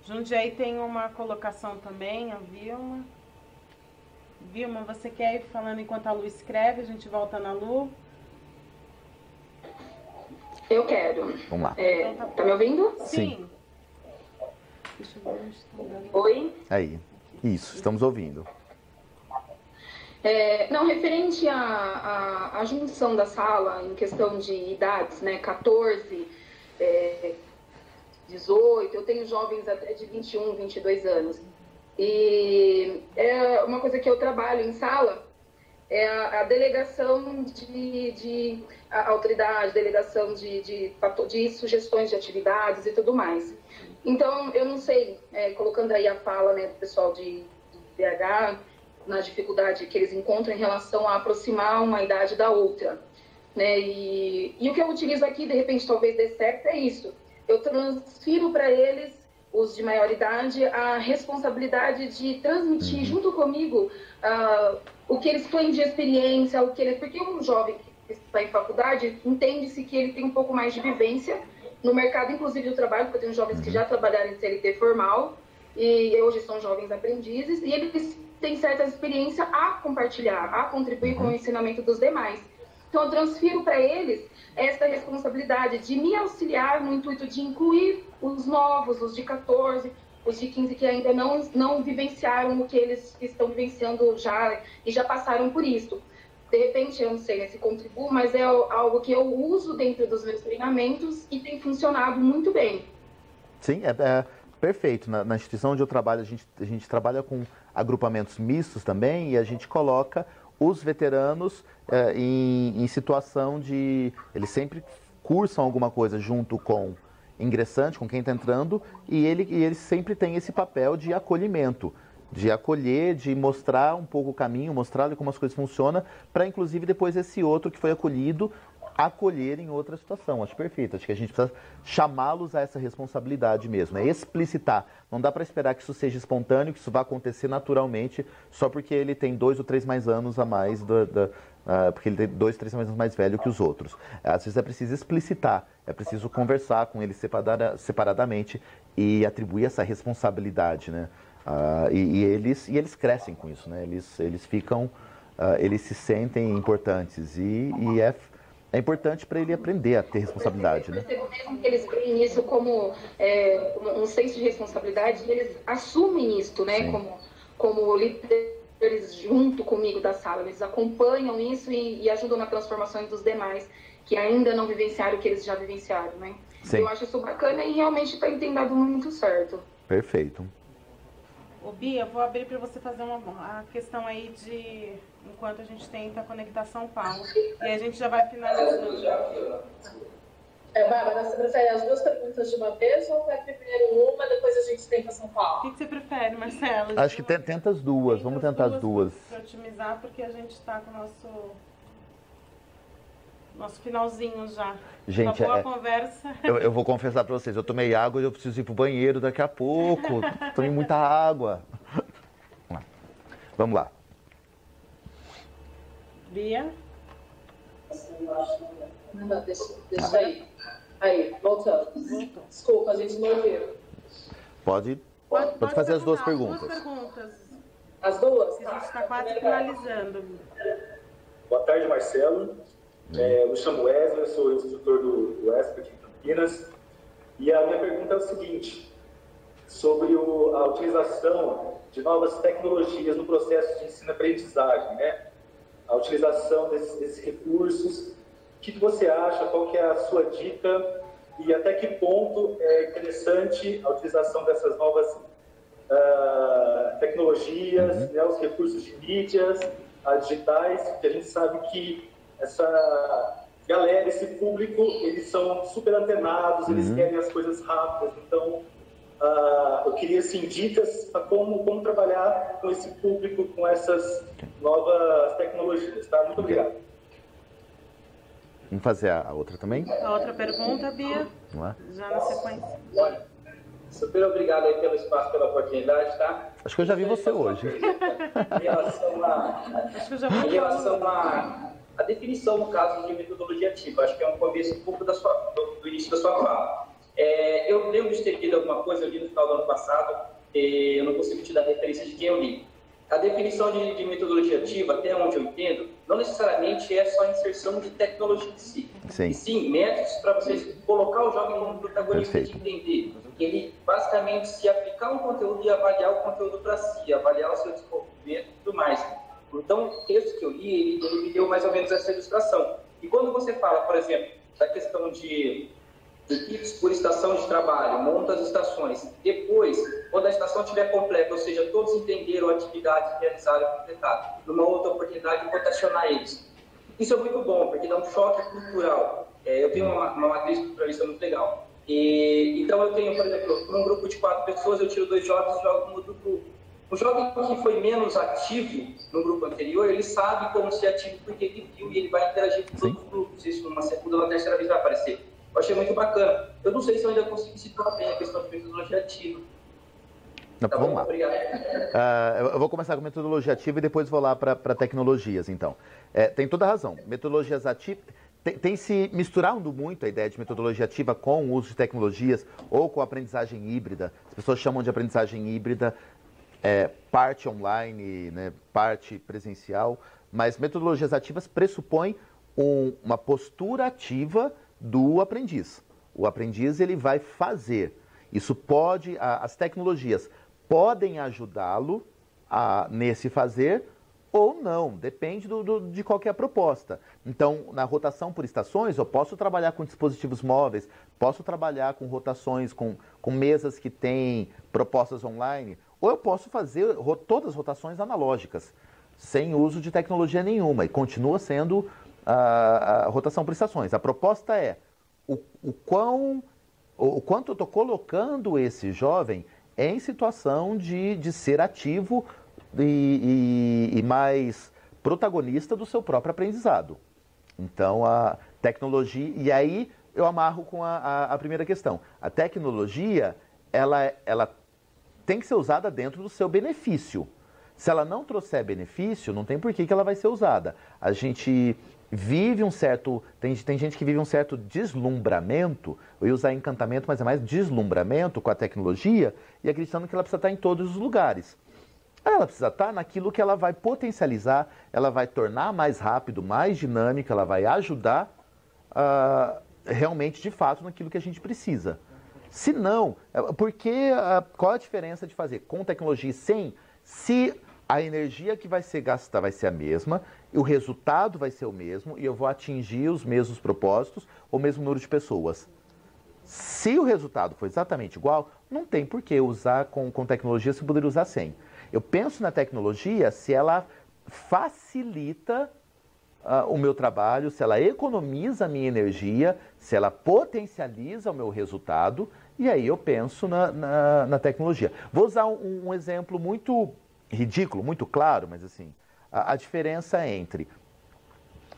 Jundiaí tem uma colocação também, a Vilma. Vilma, você quer ir falando enquanto a Lu escreve? A gente volta na Lu. Eu quero. Vamos lá. Tá me ouvindo? Sim. Oi? Aí, isso, estamos ouvindo. Não, referente à junção da sala em questão de idades, né, 14, 18, eu tenho jovens até de 21, 22 anos. E é uma coisa que eu trabalho em sala, é a delegação a autoridade, delegação de sugestões de atividades e tudo mais. Então, eu não sei, colocando aí a fala, né, do pessoal de BH, na dificuldade que eles encontram em relação a aproximar uma idade da outra, né, e o que eu utilizo aqui, de repente, talvez dê certo, é isso. Eu transfiro para eles, os de maior idade, a responsabilidade de transmitir junto comigo o que eles têm de experiência, porque um jovem que está em faculdade, entende-se que ele tem um pouco mais de vivência no mercado, inclusive do trabalho, porque eu tenho jovens que já trabalharam em CLT formal e hoje são jovens aprendizes, e eles têm certa experiência a compartilhar, a contribuir com o ensinamento dos demais. Então eu transfiro para eles essa responsabilidade de me auxiliar no intuito de incluir os novos, os de 14, os de 15 que ainda não vivenciaram o que eles estão vivenciando já e já passaram por isso. De repente, eu não sei se contribuo, mas é algo que eu uso dentro dos meus treinamentos e tem funcionado muito bem. Sim, é perfeito. Na instituição onde eu trabalho, a gente trabalha com agrupamentos mistos também, e a gente coloca os veteranos em situação de... Eles sempre cursam alguma coisa junto com ingressante, com quem está entrando, e ele sempre tem esse papel de acolhimento, de acolher, de mostrar um pouco o caminho, mostrar como as coisas funcionam, para inclusive depois esse outro que foi acolhido, acolher em outra situação. Acho perfeito. Acho que a gente precisa chamá-los a essa responsabilidade mesmo, é explicitar. Não dá para esperar que isso seja espontâneo, que isso vá acontecer naturalmente, só porque ele tem 2 ou 3 mais anos a mais, porque ele tem 2, 3 anos mais velho que os outros. Às vezes é preciso explicitar, é preciso conversar com ele separadamente e atribuir essa responsabilidade, né? E eles crescem com isso, né? Eles ficam, eles se sentem importantes e é importante para ele aprender a ter responsabilidade, né? Eu percebo mesmo que eles veem isso como um senso de responsabilidade e eles assumem isso, né? Como líderes junto comigo da sala. Eles acompanham isso e ajudam na transformação dos demais que ainda não vivenciaram o que eles já vivenciaram, né? Sim. Eu acho isso bacana e realmente tem dado muito certo. Perfeito. Ô, Bia, vou abrir para você fazer a questão aí de, enquanto a gente tenta conectar São Paulo. E a gente já vai finalizando. Bárbara, você prefere as 2 perguntas de uma vez ou vai primeiro uma, depois a gente tenta São Paulo? O que você prefere, Marcelo? Acho que tenta as duas, vamos tentar as duas. Para otimizar, porque a gente está com o nosso finalzinho já. Gente, uma boa conversa. Eu vou confessar para vocês, eu tomei água e eu preciso ir pro banheiro daqui a pouco. Tomei muita água. Vamos lá. Bia? Não, deixa aí. Aí, voltando. Desculpa, a gente não ouviu. Pode fazer as 2 perguntas. 2 perguntas. As 2? A gente está quase finalizando. Boa tarde, Marcelo. Eu me chamo Wesley, eu sou instrutor do ESP aqui em Campinas. E a minha pergunta é o seguinte, sobre a utilização de novas tecnologias no processo de ensino-aprendizagem, né? A utilização desses recursos. O que você acha? Qual que é a sua dica? E até que ponto é interessante a utilização dessas novas tecnologias, né? Os recursos de mídias digitais, porque a gente sabe que essa galera, esse público, eles são super antenados, eles querem as coisas rápidas. Então, eu queria, assim, dicas para como trabalhar com esse público, com essas novas tecnologias, tá? Muito obrigado. Vamos fazer a outra também? A outra pergunta, Bia? Vamos lá. Já na sequência. Super obrigado aí pelo espaço, pela oportunidade, tá? Acho que eu já vi você hoje. Em relação à definição, no caso, de metodologia ativa, acho que é um começo um pouco do início da sua fala. Eu lembro de ter lido alguma coisa, eu li no final do ano passado, eu não consigo te dar referência de quem eu li. A definição de metodologia ativa, até onde eu entendo, não necessariamente é só inserção de tecnologia em si. Sim. E sim métodos para vocês colocar o jovem como protagonista. Perfeito. De entender. Ele, basicamente, se aplicar um conteúdo e avaliar o conteúdo para si, avaliar o seu desenvolvimento e tudo mais. Então, o texto que eu li, ele me deu mais ou menos essa ilustração. E quando você fala, por exemplo, da questão de equipes por estação de trabalho, monta as estações. Depois, quando a estação estiver completa, ou seja, todos entenderam a atividade realizada e completada, numa outra oportunidade, rotacionar eles. Isso é muito bom, porque dá um choque cultural. Eu tenho uma matriz culturalista muito legal. Então, eu tenho, por exemplo, num grupo de 4 pessoas, eu tiro 2 jovens e jogo no outro grupo. O jovem que foi menos ativo no grupo anterior, ele sabe como ser ativo porque ele viu e ele vai interagir com todos os grupos. Isso numa segunda ou na terceira vez vai aparecer. Eu achei muito bacana. Eu não sei se eu ainda consegui situar bem a questão de metodologia ativa. Tá, vamos lá. Obrigado. Eu vou começar com metodologia ativa e depois vou lá para tecnologias, então. Tem toda a razão. Metodologias ativas... Tem se misturado muito a ideia de metodologia ativa com o uso de tecnologias ou com a aprendizagem híbrida. As pessoas chamam de aprendizagem híbrida, parte online, né, parte presencial, mas metodologias ativas pressupõem uma postura ativa do aprendiz. O aprendiz ele vai fazer. Isso pode, as tecnologias podem ajudá-lo nesse fazer ou não, depende de qual que é a proposta. Então, na rotação por estações, eu posso trabalhar com dispositivos móveis, posso trabalhar com rotações, com mesas que têm propostas online, ou eu posso fazer todas as rotações analógicas, sem uso de tecnologia nenhuma, e continua sendo a rotação por estações. A proposta é o quão o quanto eu estou colocando esse jovem em situação de ser ativo e mais protagonista do seu próprio aprendizado. Então, a tecnologia... E aí, eu amarro com a primeira questão. A tecnologia, ela tem que ser usada dentro do seu benefício. Se ela não trouxer benefício, não tem por que ela vai ser usada. A gente vive um certo... Tem gente que vive um certo deslumbramento, eu ia usar encantamento, mas é mais deslumbramento com a tecnologia, e acreditando que ela precisa estar em todos os lugares. Ela precisa estar naquilo que ela vai potencializar, ela vai tornar mais rápido, mais dinâmica, ela vai ajudar realmente, de fato, naquilo que a gente precisa. Se não, qual a diferença de fazer com tecnologia e sem? Se a energia que vai ser gasta vai ser a mesma, e o resultado vai ser o mesmo, e eu vou atingir os mesmos propósitos, ou o mesmo número de pessoas. Se o resultado for exatamente igual, não tem por que usar com tecnologia se poderia usar sem. Eu penso na tecnologia se ela facilita o meu trabalho, se ela economiza a minha energia, se ela potencializa o meu resultado, e aí eu penso na tecnologia. Vou usar um exemplo muito ridículo, muito claro, mas assim, a diferença entre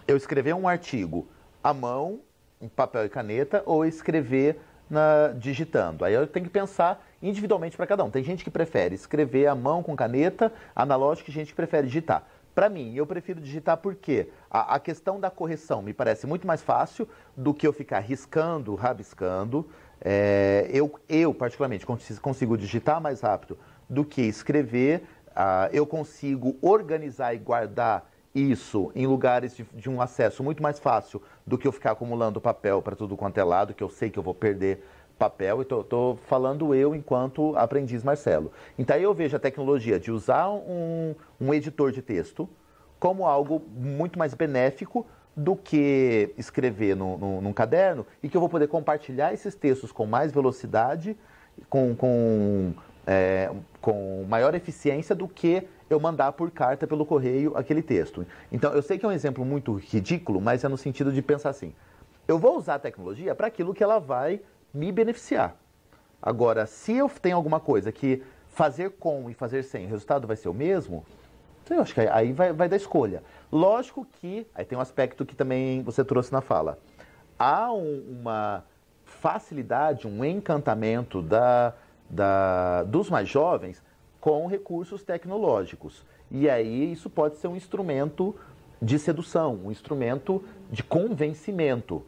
eu escrever um artigo à mão, em papel e caneta, ou escrever digitando. Aí eu tenho que pensar individualmente para cada um. Tem gente que prefere escrever à mão com caneta analógica e gente que prefere digitar. Para mim, eu prefiro digitar porque a questão da correção me parece muito mais fácil do que eu ficar riscando, rabiscando. Eu particularmente, consigo digitar mais rápido do que escrever. Eu consigo organizar e guardar isso em lugares de um acesso muito mais fácil do que eu ficar acumulando papel para tudo quanto é lado, que eu sei que eu vou perder papel. E estou falando eu enquanto aprendiz Marcelo. Então aí eu vejo a tecnologia de usar um editor de texto como algo muito mais benéfico do que escrever num caderno, e que eu vou poder compartilhar esses textos com mais velocidade, com maior eficiência do que eu mandar por carta pelo correio aquele texto. Então, eu sei que é um exemplo muito ridículo, mas é no sentido de pensar assim, eu vou usar a tecnologia para aquilo que ela vai me beneficiar. Agora, se eu tenho alguma coisa que fazer com e fazer sem, o resultado vai ser o mesmo, eu acho que aí vai da escolha. Lógico que, aí tem um aspecto que também você trouxe na fala, há uma facilidade, um encantamento dos mais jovens com recursos tecnológicos. E aí isso pode ser um instrumento de sedução, um instrumento de convencimento.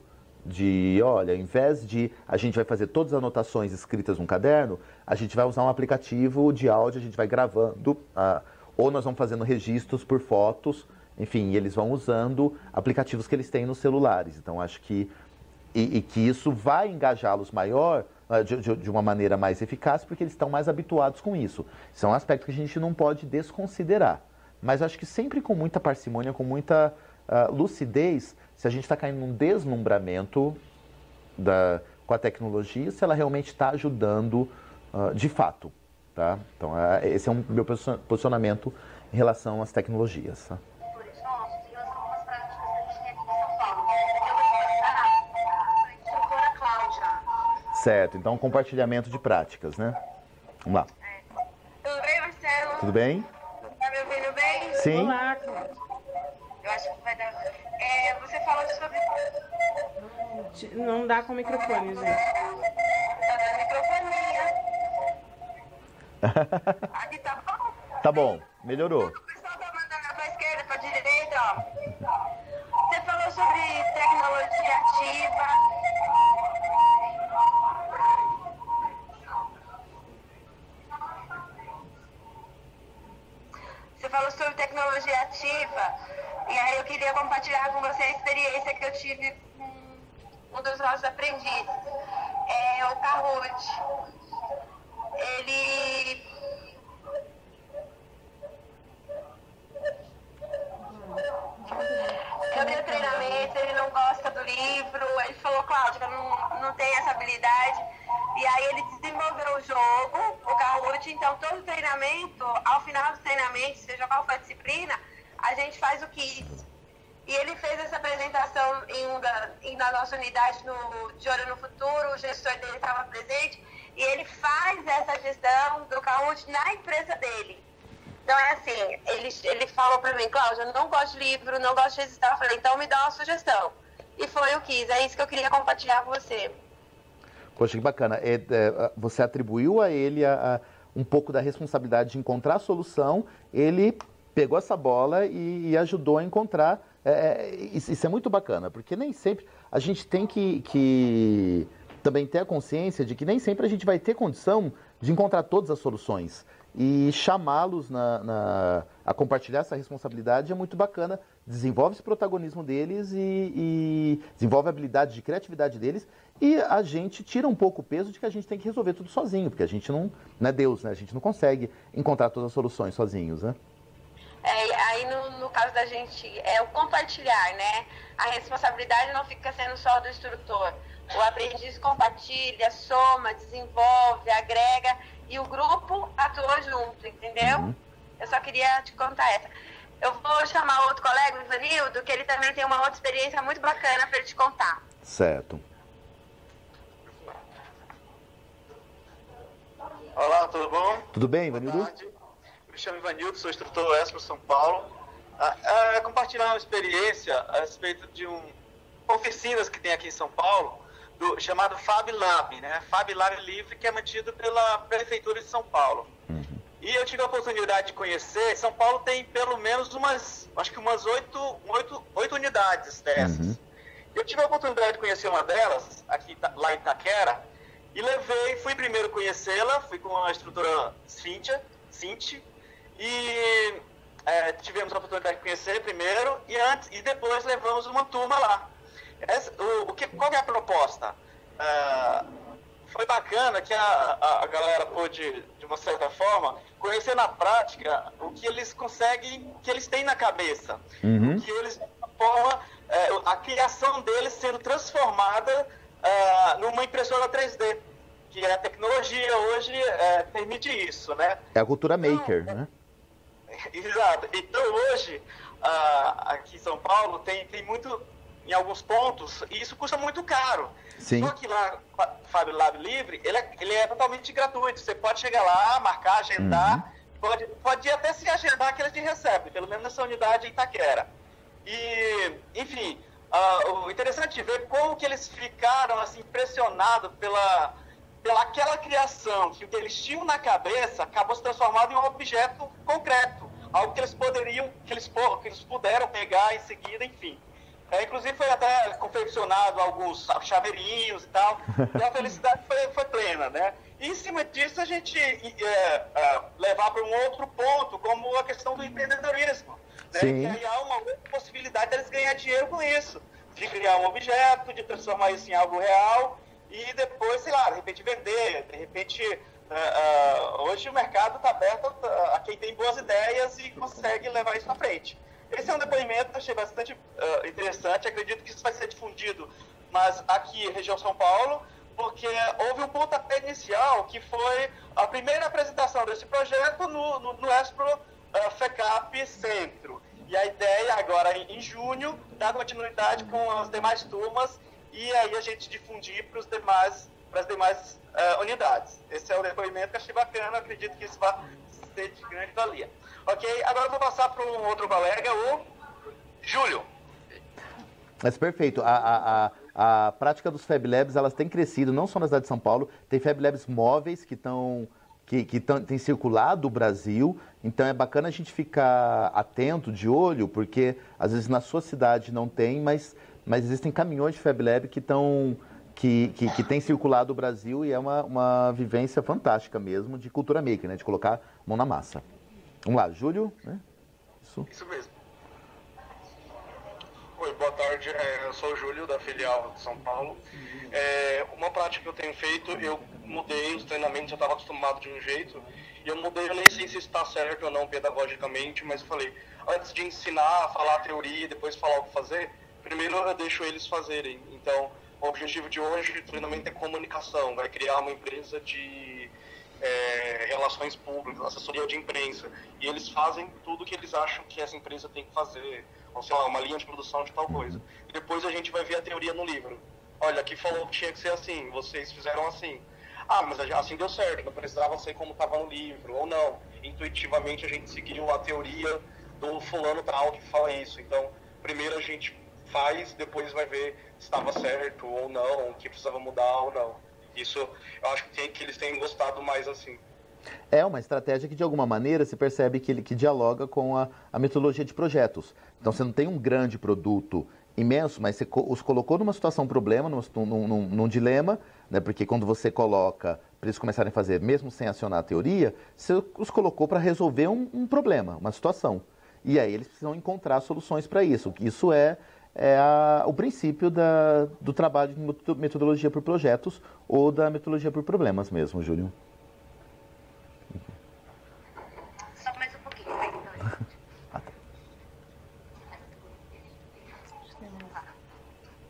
Olha, ao invés de a gente vai fazer todas as anotações escritas num caderno, a gente vai usar um aplicativo de áudio, a gente vai gravando, ou nós vamos fazendo registros por fotos, enfim, eles vão usando aplicativos que eles têm nos celulares. Então, acho que isso vai engajá-los de uma maneira mais eficaz, porque eles estão mais habituados com isso. Isso é um aspecto que a gente não pode desconsiderar. Mas acho que sempre com muita parcimônia, com muita lucidez, se a gente está caindo num deslumbramento com a tecnologia, se ela realmente está ajudando de fato. Tá? Então, esse é o meu posicionamento em relação às tecnologias. Tá? Certo, então compartilhamento de práticas, né? Vamos lá. Tudo bem, Marcelo? Tudo bem? Tá me ouvindo bem? Sim. Olá, Cláudia. Eu acho que vai dar... você falou sobre... Não dá com o microfone, gente. Tá dando microfonia. Aqui tá bom? Tá bom, melhorou. O pessoal tá mandando pra esquerda, pra direita, ó. Você falou sobre tecnologia ativa... Você falou sobre tecnologia ativa, e aí eu queria compartilhar com você a experiência que eu tive com um dos nossos aprendizes. O Kahoot. Ele... Eu dei o treinamento, ele não gosta do livro, ele falou, Cláudia, eu não tenho essa habilidade. E aí ele desenvolveu o jogo, o Kahoot, então todo o treinamento, ao final do treinamento, seja qual for a disciplina, a gente faz o quiz. E ele fez essa apresentação na nossa unidade de Olho no Futuro, o gestor dele estava presente, e ele faz essa gestão do Kahoot na empresa dele. Então é assim, ele falou para mim, Cláudia, eu não gosto de livro, não gosto de registrar. Eu falei, então me dá uma sugestão. E foi o que quis, é isso que eu queria compartilhar com você. Poxa, que bacana. Você atribuiu a ele um pouco da responsabilidade de encontrar a solução, ele pegou essa bola e ajudou a encontrar. Isso é muito bacana, porque nem sempre a gente tem que também ter a consciência de que nem sempre a gente vai ter condição de encontrar todas as soluções. E chamá-los a compartilhar essa responsabilidade é muito bacana. Desenvolve esse protagonismo deles e desenvolve a habilidade de criatividade deles. E a gente tira um pouco o peso de que a gente tem que resolver tudo sozinho, porque a gente não é Deus, né? A gente não consegue encontrar todas as soluções sozinhos, né? Aí no caso da gente, é o compartilhar, né? A responsabilidade não fica sendo só do instrutor. O aprendiz compartilha, soma, desenvolve, agrega e o grupo atua junto, entendeu? Uhum. Eu só queria te contar essa. Eu vou chamar outro colega, o Ivanildo, que ele também tem uma outra experiência muito bacana para ele te contar. Certo. Olá, tudo bom? Tudo bem, Ivanildo? Boa tarde. Me chamo Ivanildo, sou instrutor ESPRO São Paulo. Compartilhar uma experiência a respeito de oficinas que tem aqui em São Paulo, chamado Fab Lab, né? Fab Lab Livre, que é mantido pela Prefeitura de São Paulo. Uhum. E eu tive a oportunidade de conhecer, São Paulo tem pelo menos umas 8 unidades dessas. Uhum. Eu tive a oportunidade de conhecer uma delas, lá em Itaquera, e fui primeiro conhecê-la, fui com a instrutora Cinti, e tivemos a oportunidade de conhecer primeiro, e depois levamos uma turma lá. Qual que é a proposta? Foi bacana que a galera pôde, de uma certa forma, conhecer na prática o que eles conseguem, que eles têm na cabeça. Uhum. O que eles, de uma forma, a criação deles sendo transformada numa impressora 3D, que a tecnologia hoje permite isso, né? É a cultura maker, né? Exato. Então hoje, aqui em São Paulo, tem muito, em alguns pontos, e isso custa muito caro. Sim. Só que lá, Fab Lab Livre, ele é totalmente gratuito. Você pode chegar lá, marcar, agendar, pode até se agendar que eles te recebem, pelo menos nessa unidade em Itaquera. E, enfim, o interessante é ver como que eles ficaram assim, impressionados pela aquela criação, que o que eles tinham na cabeça acabou se transformando em um objeto concreto, algo que eles puderam pegar em seguida, enfim. Inclusive foi até confeccionado alguns chaveirinhos e tal, e a felicidade foi plena, né? E em cima disso a gente levar para um outro ponto, como a questão do empreendedorismo, né? Sim. Que aí há uma outra possibilidade deles ganhar dinheiro com isso, de criar um objeto, de transformar isso em algo real, e depois, sei lá, de repente vender, de repente... hoje o mercado está aberto a quem tem boas ideias e consegue levar isso à frente. Esse é um depoimento que eu achei bastante interessante, acredito que isso vai ser difundido, mas aqui, região São Paulo, porque houve um pontapé inicial, que foi a primeira apresentação desse projeto no ESPRO FECAP Centro. E a ideia agora, em junho, dar continuidade com as demais turmas, e aí a gente difundir para as demais unidades. Esse é o depoimento que eu achei bacana, acredito que isso vai ser de grande valia. Ok, agora eu vou passar para um outro colega, o Júlio. Mas perfeito. A prática dos Fab Labs, elas têm crescido, não só na cidade de São Paulo, tem Fab Labs móveis que têm circulado o Brasil, então é bacana a gente ficar atento, de olho, porque às vezes na sua cidade não tem, mas existem caminhões de Fab Lab que têm circulado o Brasil e é uma vivência fantástica mesmo de cultura maker, né? De colocar a mão na massa. Vamos lá, Júlio, né? Isso mesmo. Oi, boa tarde. Eu sou o Júlio, da filial de São Paulo. Uma prática que eu tenho feito, eu mudei os treinamentos, eu estava acostumado de um jeito, e eu mudei, eu nem sei se está certo ou não pedagogicamente, mas eu falei, antes de ensinar, falar a teoria e depois falar o que fazer, primeiro eu deixo eles fazerem. Então, o objetivo de hoje, o treinamento é comunicação, vai criar uma empresa de relações públicas, assessoria de imprensa, e eles fazem tudo que eles acham que essa empresa tem que fazer, ou sei lá, uma linha de produção de tal coisa. E depois a gente vai ver a teoria no livro. Olha, aqui falou que tinha que ser assim, vocês fizeram assim. Ah, mas assim deu certo, não precisava ser como estava no livro, ou não. Intuitivamente a gente seguiu a teoria do fulano tal que fala isso. Então, primeiro a gente faz, depois vai ver se estava certo ou não, o que precisava mudar ou não. Isso eu acho que eles têm gostado mais assim. É uma estratégia que, de alguma maneira, se percebe que dialoga com a metodologia de projetos. Então, você não tem um grande produto imenso, mas você os colocou numa situação problema, num dilema, né? Porque quando você coloca para eles começarem a fazer, mesmo sem acionar a teoria, você os colocou para resolver um problema, uma situação. E aí eles precisam encontrar soluções para isso. Isso é o princípio do trabalho de metodologia por projetos ou da metodologia por problemas mesmo, Júlio. Só mais um pouquinho, vai então.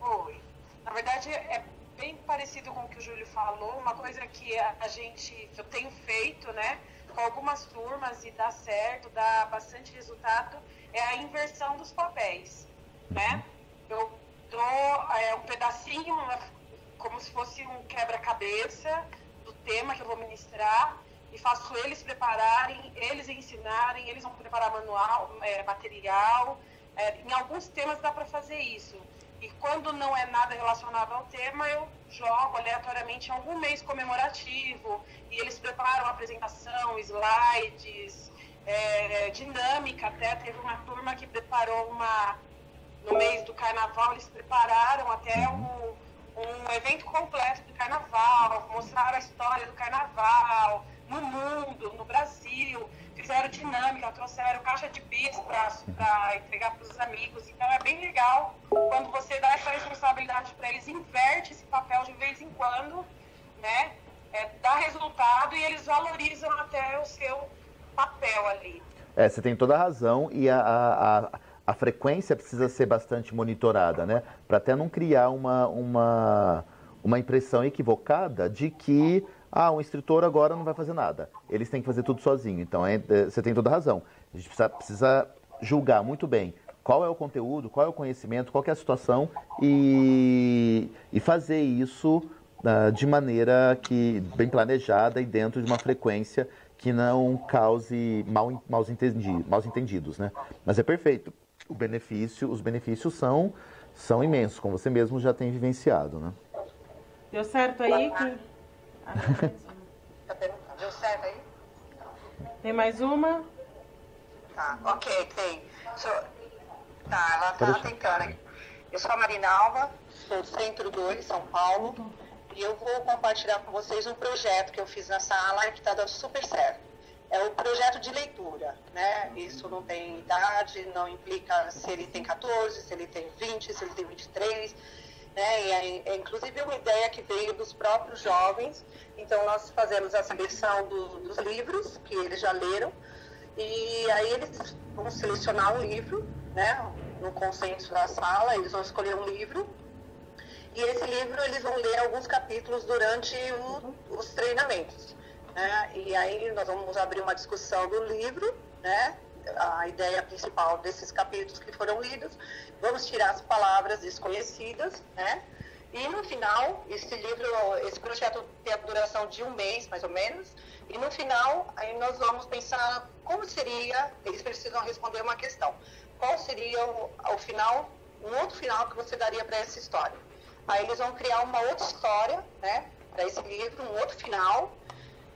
Oi. Na verdade, é bem parecido com o que o Júlio falou. Uma coisa que eu tenho feito, né, com algumas turmas e dá certo, dá bastante resultado, é a inversão dos papéis, né? Eu dou um pedacinho, como se fosse um quebra-cabeça do tema que eu vou ministrar, e faço eles prepararem, eles ensinarem, eles vão preparar manual, material. Em alguns temas dá para fazer isso. E quando não é nada relacionado ao tema, eu jogo aleatoriamente em algum mês comemorativo, e eles preparam a apresentação, slides, dinâmica até. Teve uma turma que preparou no mês do carnaval, eles prepararam até um evento completo do carnaval, mostraram a história do carnaval no mundo, no Brasil, fizeram dinâmica, trouxeram caixa de bits para entregar para os amigos. Então é bem legal quando você dá essa responsabilidade para eles, inverte esse papel de vez em quando, né? Dá resultado e eles valorizam até o seu papel ali. Você tem toda a razão, e a frequência precisa ser bastante monitorada, né? Para até não criar uma impressão equivocada de que um instrutor agora não vai fazer nada. Eles têm que fazer tudo sozinho. Então, você tem toda a razão. A gente precisa julgar muito bem qual é o conteúdo, qual é o conhecimento, qual é a situação e fazer isso de maneira bem planejada e dentro de uma frequência que não cause maus entendidos, né? Mas é perfeito. Os benefícios são imensos, como você mesmo já tem vivenciado, né? Deu certo aí? Deu certo aí? Tem mais uma? Tá, ok, tem. Ela tá tentando aqui. Eu sou a Marina Alva, sou do Centro 2, São Paulo, e eu vou compartilhar com vocês um projeto que eu fiz na sala e que está dando super certo. É o projeto de leitura, né? Isso não tem idade, não implica se ele tem 14, se ele tem 20, se ele tem 23, né? E inclusive é uma ideia que veio dos próprios jovens. Então nós fazemos a seleção dos livros que eles já leram, e aí eles vão selecionar um livro, né? No consenso da sala, eles vão escolher um livro, e esse livro eles vão ler alguns capítulos durante os treinamentos. E aí nós vamos abrir uma discussão do livro, né? A ideia principal desses capítulos que foram lidos, vamos tirar as palavras desconhecidas, né? E no final, esse projeto tem a duração de um mês, mais ou menos, e no final, aí nós vamos pensar como seria, eles precisam responder uma questão. Qual seria o final, um outro final que você daria para essa história? Aí eles vão criar uma outra história, né? Para esse livro, um outro final.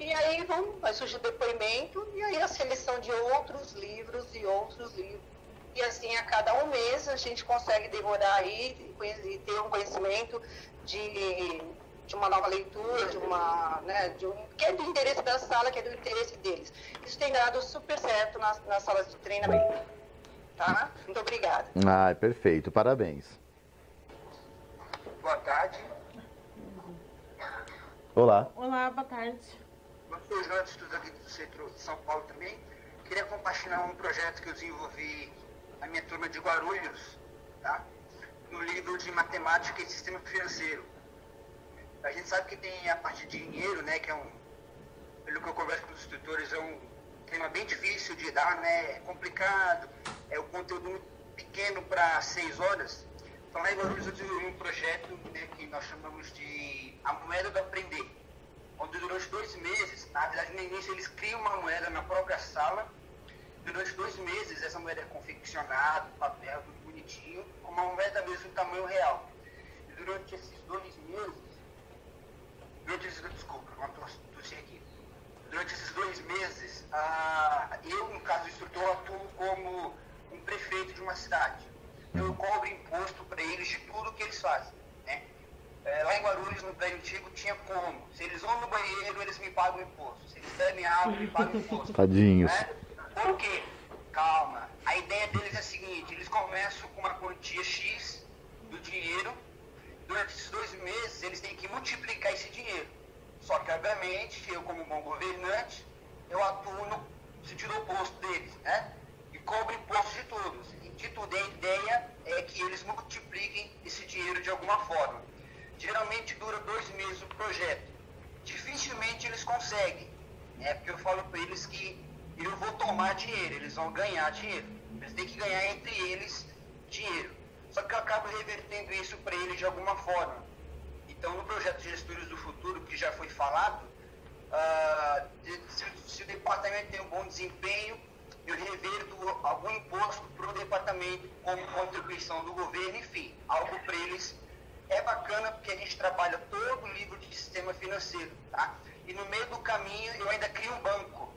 E aí vai surgir o depoimento, e aí a seleção de outros livros e outros livros. E assim, a cada um mês a gente consegue devorar aí e ter um conhecimento de uma nova leitura, que é do interesse da sala, que é do interesse deles. Isso tem dado super certo nas salas de treinamento. Tá? Muito obrigada. Perfeito. Parabéns. Boa tarde. Olá. Olá, boa tarde. Eu sou o João, estudo aqui do Centro de São Paulo também. Queria compartilhar um projeto que eu desenvolvi na minha turma de Guarulhos, tá? No livro de Matemática e Sistema Financeiro. A gente sabe que tem a parte de dinheiro, né, que é pelo que eu converso com os instrutores, é um tema bem difícil de dar, né? É complicado, é o conteúdo muito pequeno para 6 horas. Então, lá em Guarulhos eu desenvolvi um projeto, né, que nós chamamos de A Moeda do Aprender, onde durante 2 meses, na verdade no início eles criam uma moeda na própria sala. Durante 2 meses essa moeda é confeccionada, papel, tudo bonitinho, com uma moeda mesmo do tamanho real. E durante esses 2 meses, durante esses 2 meses, eu, no caso do instrutor, atuo como um prefeito de uma cidade. Eu cobro imposto para eles de tudo que eles fazem, né? Lá em Guarulhos, no prédio antigo, tinha como. Se eles vão no banheiro, eles me pagam imposto. Se eles bebem água, me pagam imposto. Tadinhos. Né? Por quê? Calma. A ideia deles é a seguinte, eles começam com uma quantia X do dinheiro. Durante esses 2 meses, eles têm que multiplicar esse dinheiro. Só que, obviamente, eu, como bom governante, eu atuo no sentido oposto deles, né? E cobro imposto de todos. E de tudo, a ideia é que eles multipliquem esse dinheiro de alguma forma. Geralmente dura 2 meses o projeto. Dificilmente eles conseguem, né? Porque eu falo para eles que eu não vou tomar dinheiro, eles vão ganhar dinheiro. Eles têm que ganhar entre eles dinheiro. Só que eu acabo revertendo isso para eles de alguma forma. Então, no projeto de Gestores do Futuro, que já foi falado, se o departamento tem um bom desempenho, eu reverto algum imposto para o departamento como contribuição do governo, enfim, algo para eles. É bacana porque a gente trabalha todo o livro de sistema financeiro, tá? E no meio do caminho eu ainda crio um banco,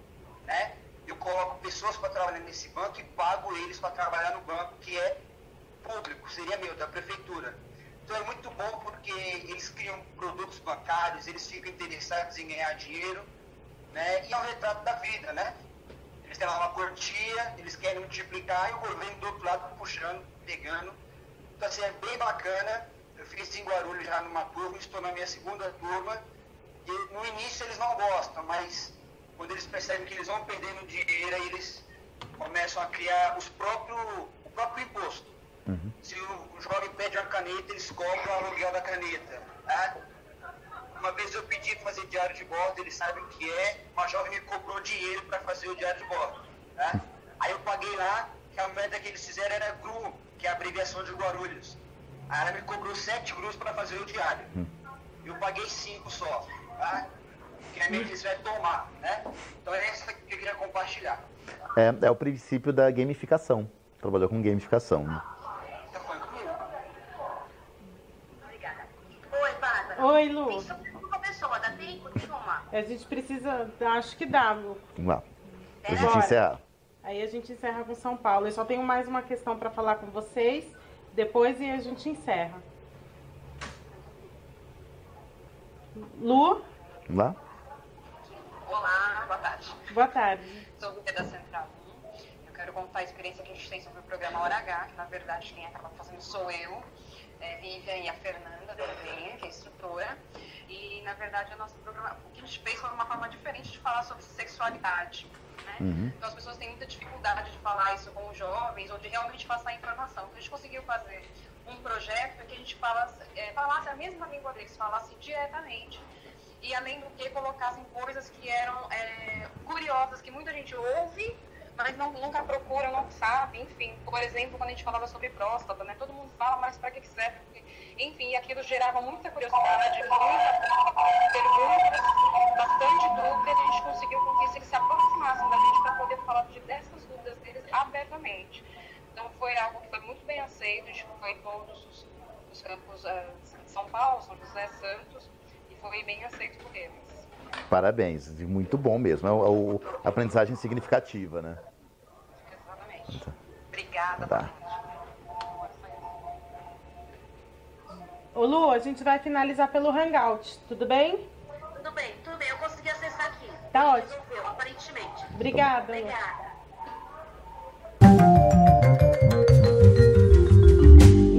né? Eu coloco pessoas para trabalhar nesse banco e pago eles para trabalhar no banco que é público, seria meu, da prefeitura. Então é muito bom porque eles criam produtos bancários, eles ficam interessados em ganhar dinheiro, né? E é um retrato da vida, né? Eles têm lá uma quantia, eles querem multiplicar e o governo do outro lado puxando, pegando. Então assim, é bem bacana. Eu fiz em Guarulhos já numa turma, estou na minha 2ª turma. E no início eles não gostam, mas quando eles percebem que eles vão perdendo dinheiro, aí eles começam a criar o próprio imposto. Uhum. Se o jovem pede uma caneta, eles cobram o aluguel da caneta. Tá? Uma vez eu pedi para fazer diário de bordo, eles sabem o que é, uma jovem me cobrou dinheiro para fazer o diário de bordo. Tá? Aí eu paguei lá, que a moeda que eles fizeram era GRU, que é a abreviação de Guarulhos. Aí ela me cobrou 7 GRUs para fazer o diário. Eu paguei 5 só. Tá? Que a minha vai tomar, né? Então é essa que eu queria compartilhar. É o princípio da gamificação. Trabalhou com gamificação, né? Oi, Bárbara. Oi, Lu. Tem só uma pessoa, dá tempo de uma? A gente precisa, acho que dá, Lu. Vamos lá. Pra gente encerrar. Aí a gente encerra com São Paulo. Eu só tenho mais uma questão para falar com vocês, depois e a gente encerra. Lu? Vamos lá? Olá, boa tarde. Boa tarde. Sou do da Central 1. Eu quero contar a experiência que a gente tem sobre o programa Hora H, que na verdade quem acaba fazendo sou eu, Vivian e a Fernanda também, que é instrutora. E na verdade o nosso programa, o que a gente fez foi uma forma diferente de falar sobre sexualidade. Né? Uhum. Então as pessoas têm muita dificuldade de falar isso com os jovens ou de realmente passar informação. Então a gente conseguiu fazer um projeto que a gente falasse a mesma língua deles, falasse diretamente. E além do que colocassem coisas que eram curiosas, que muita gente ouve, mas nunca procura, não sabe, enfim. Por exemplo, quando a gente falava sobre próstata, né? Todo mundo fala, mas para que serve? Enfim, aquilo gerava muita curiosidade, muitas perguntas, bastante dúvidas, e a gente conseguiu que eles se aproximassem da gente para poder falar dessas dúvidas deles abertamente. Então foi algo que foi muito bem aceito, a gente foi em todos os campos de São Paulo, São José, Santos, e foi bem aceito por eles. Parabéns, muito bom mesmo. É a aprendizagem significativa, né? Exatamente. Obrigada. Tá. Ô Lu, a gente vai finalizar pelo Hangout, tudo bem? Tudo bem. Eu consegui acessar aqui. Tá ótimo. Resolveu, aparentemente. Obrigada. Obrigada.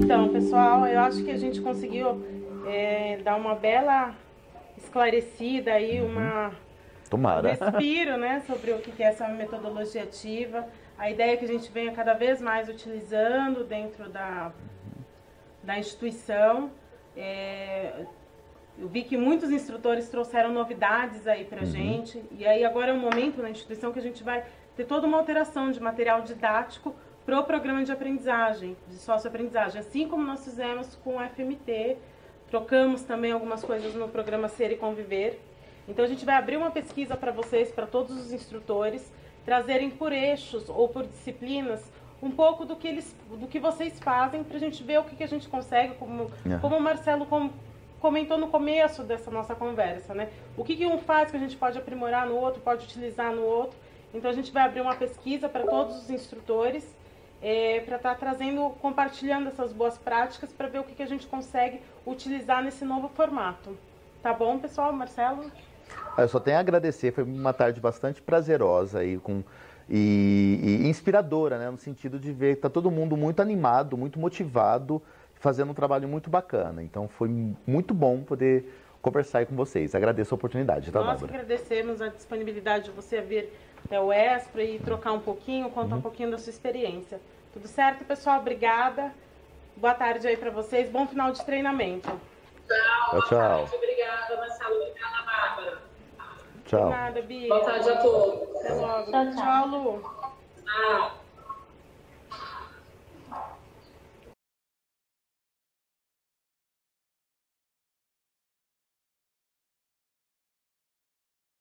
Então, pessoal, eu acho que a gente conseguiu dar uma bela esclarecida aí, Tomara. um respiro, né, sobre o que é essa metodologia ativa. A ideia é que a gente venha cada vez mais utilizando dentro da instituição. Eu vi que muitos instrutores trouxeram novidades aí pra gente, e aí agora é um momento na instituição que a gente vai ter toda uma alteração de material didático para o programa de aprendizagem, de socioaprendizagem, assim como nós fizemos com o FMT, trocamos também algumas coisas no programa Ser e Conviver. Então a gente vai abrir uma pesquisa para vocês, para todos os instrutores, trazerem por eixos ou por disciplinas um pouco do que vocês fazem, para a gente ver o que a gente consegue, como o Marcelo comentou no começo dessa nossa conversa, né? O que um faz que a gente pode aprimorar no outro, pode utilizar no outro. Então a gente vai abrir uma pesquisa para todos os instrutores, para estar trazendo, compartilhando essas boas práticas, para ver o que a gente consegue utilizar nesse novo formato. Tá bom, pessoal? Marcelo? Eu só tenho a agradecer, foi uma tarde bastante prazerosa e inspiradora, né? No sentido de ver que está todo mundo muito animado, muito motivado, fazendo um trabalho muito bacana. Então foi muito bom poder conversar aí com vocês. Agradeço a oportunidade, tá, Nós Bárbara? agradecemos a disponibilidade de você vir até o ESPRA e trocar um pouquinho, contar um pouquinho da sua experiência. Tudo certo, pessoal? Obrigada. Boa tarde aí para vocês. Bom final de treinamento. Tchau, tchau. Obrigada, Marcelo. Obrigada, Bárbara. Tchau. De nada, Bia. Boa tarde a todos. Até logo. Tchau, tchau. Tchau, Lu. Tchau.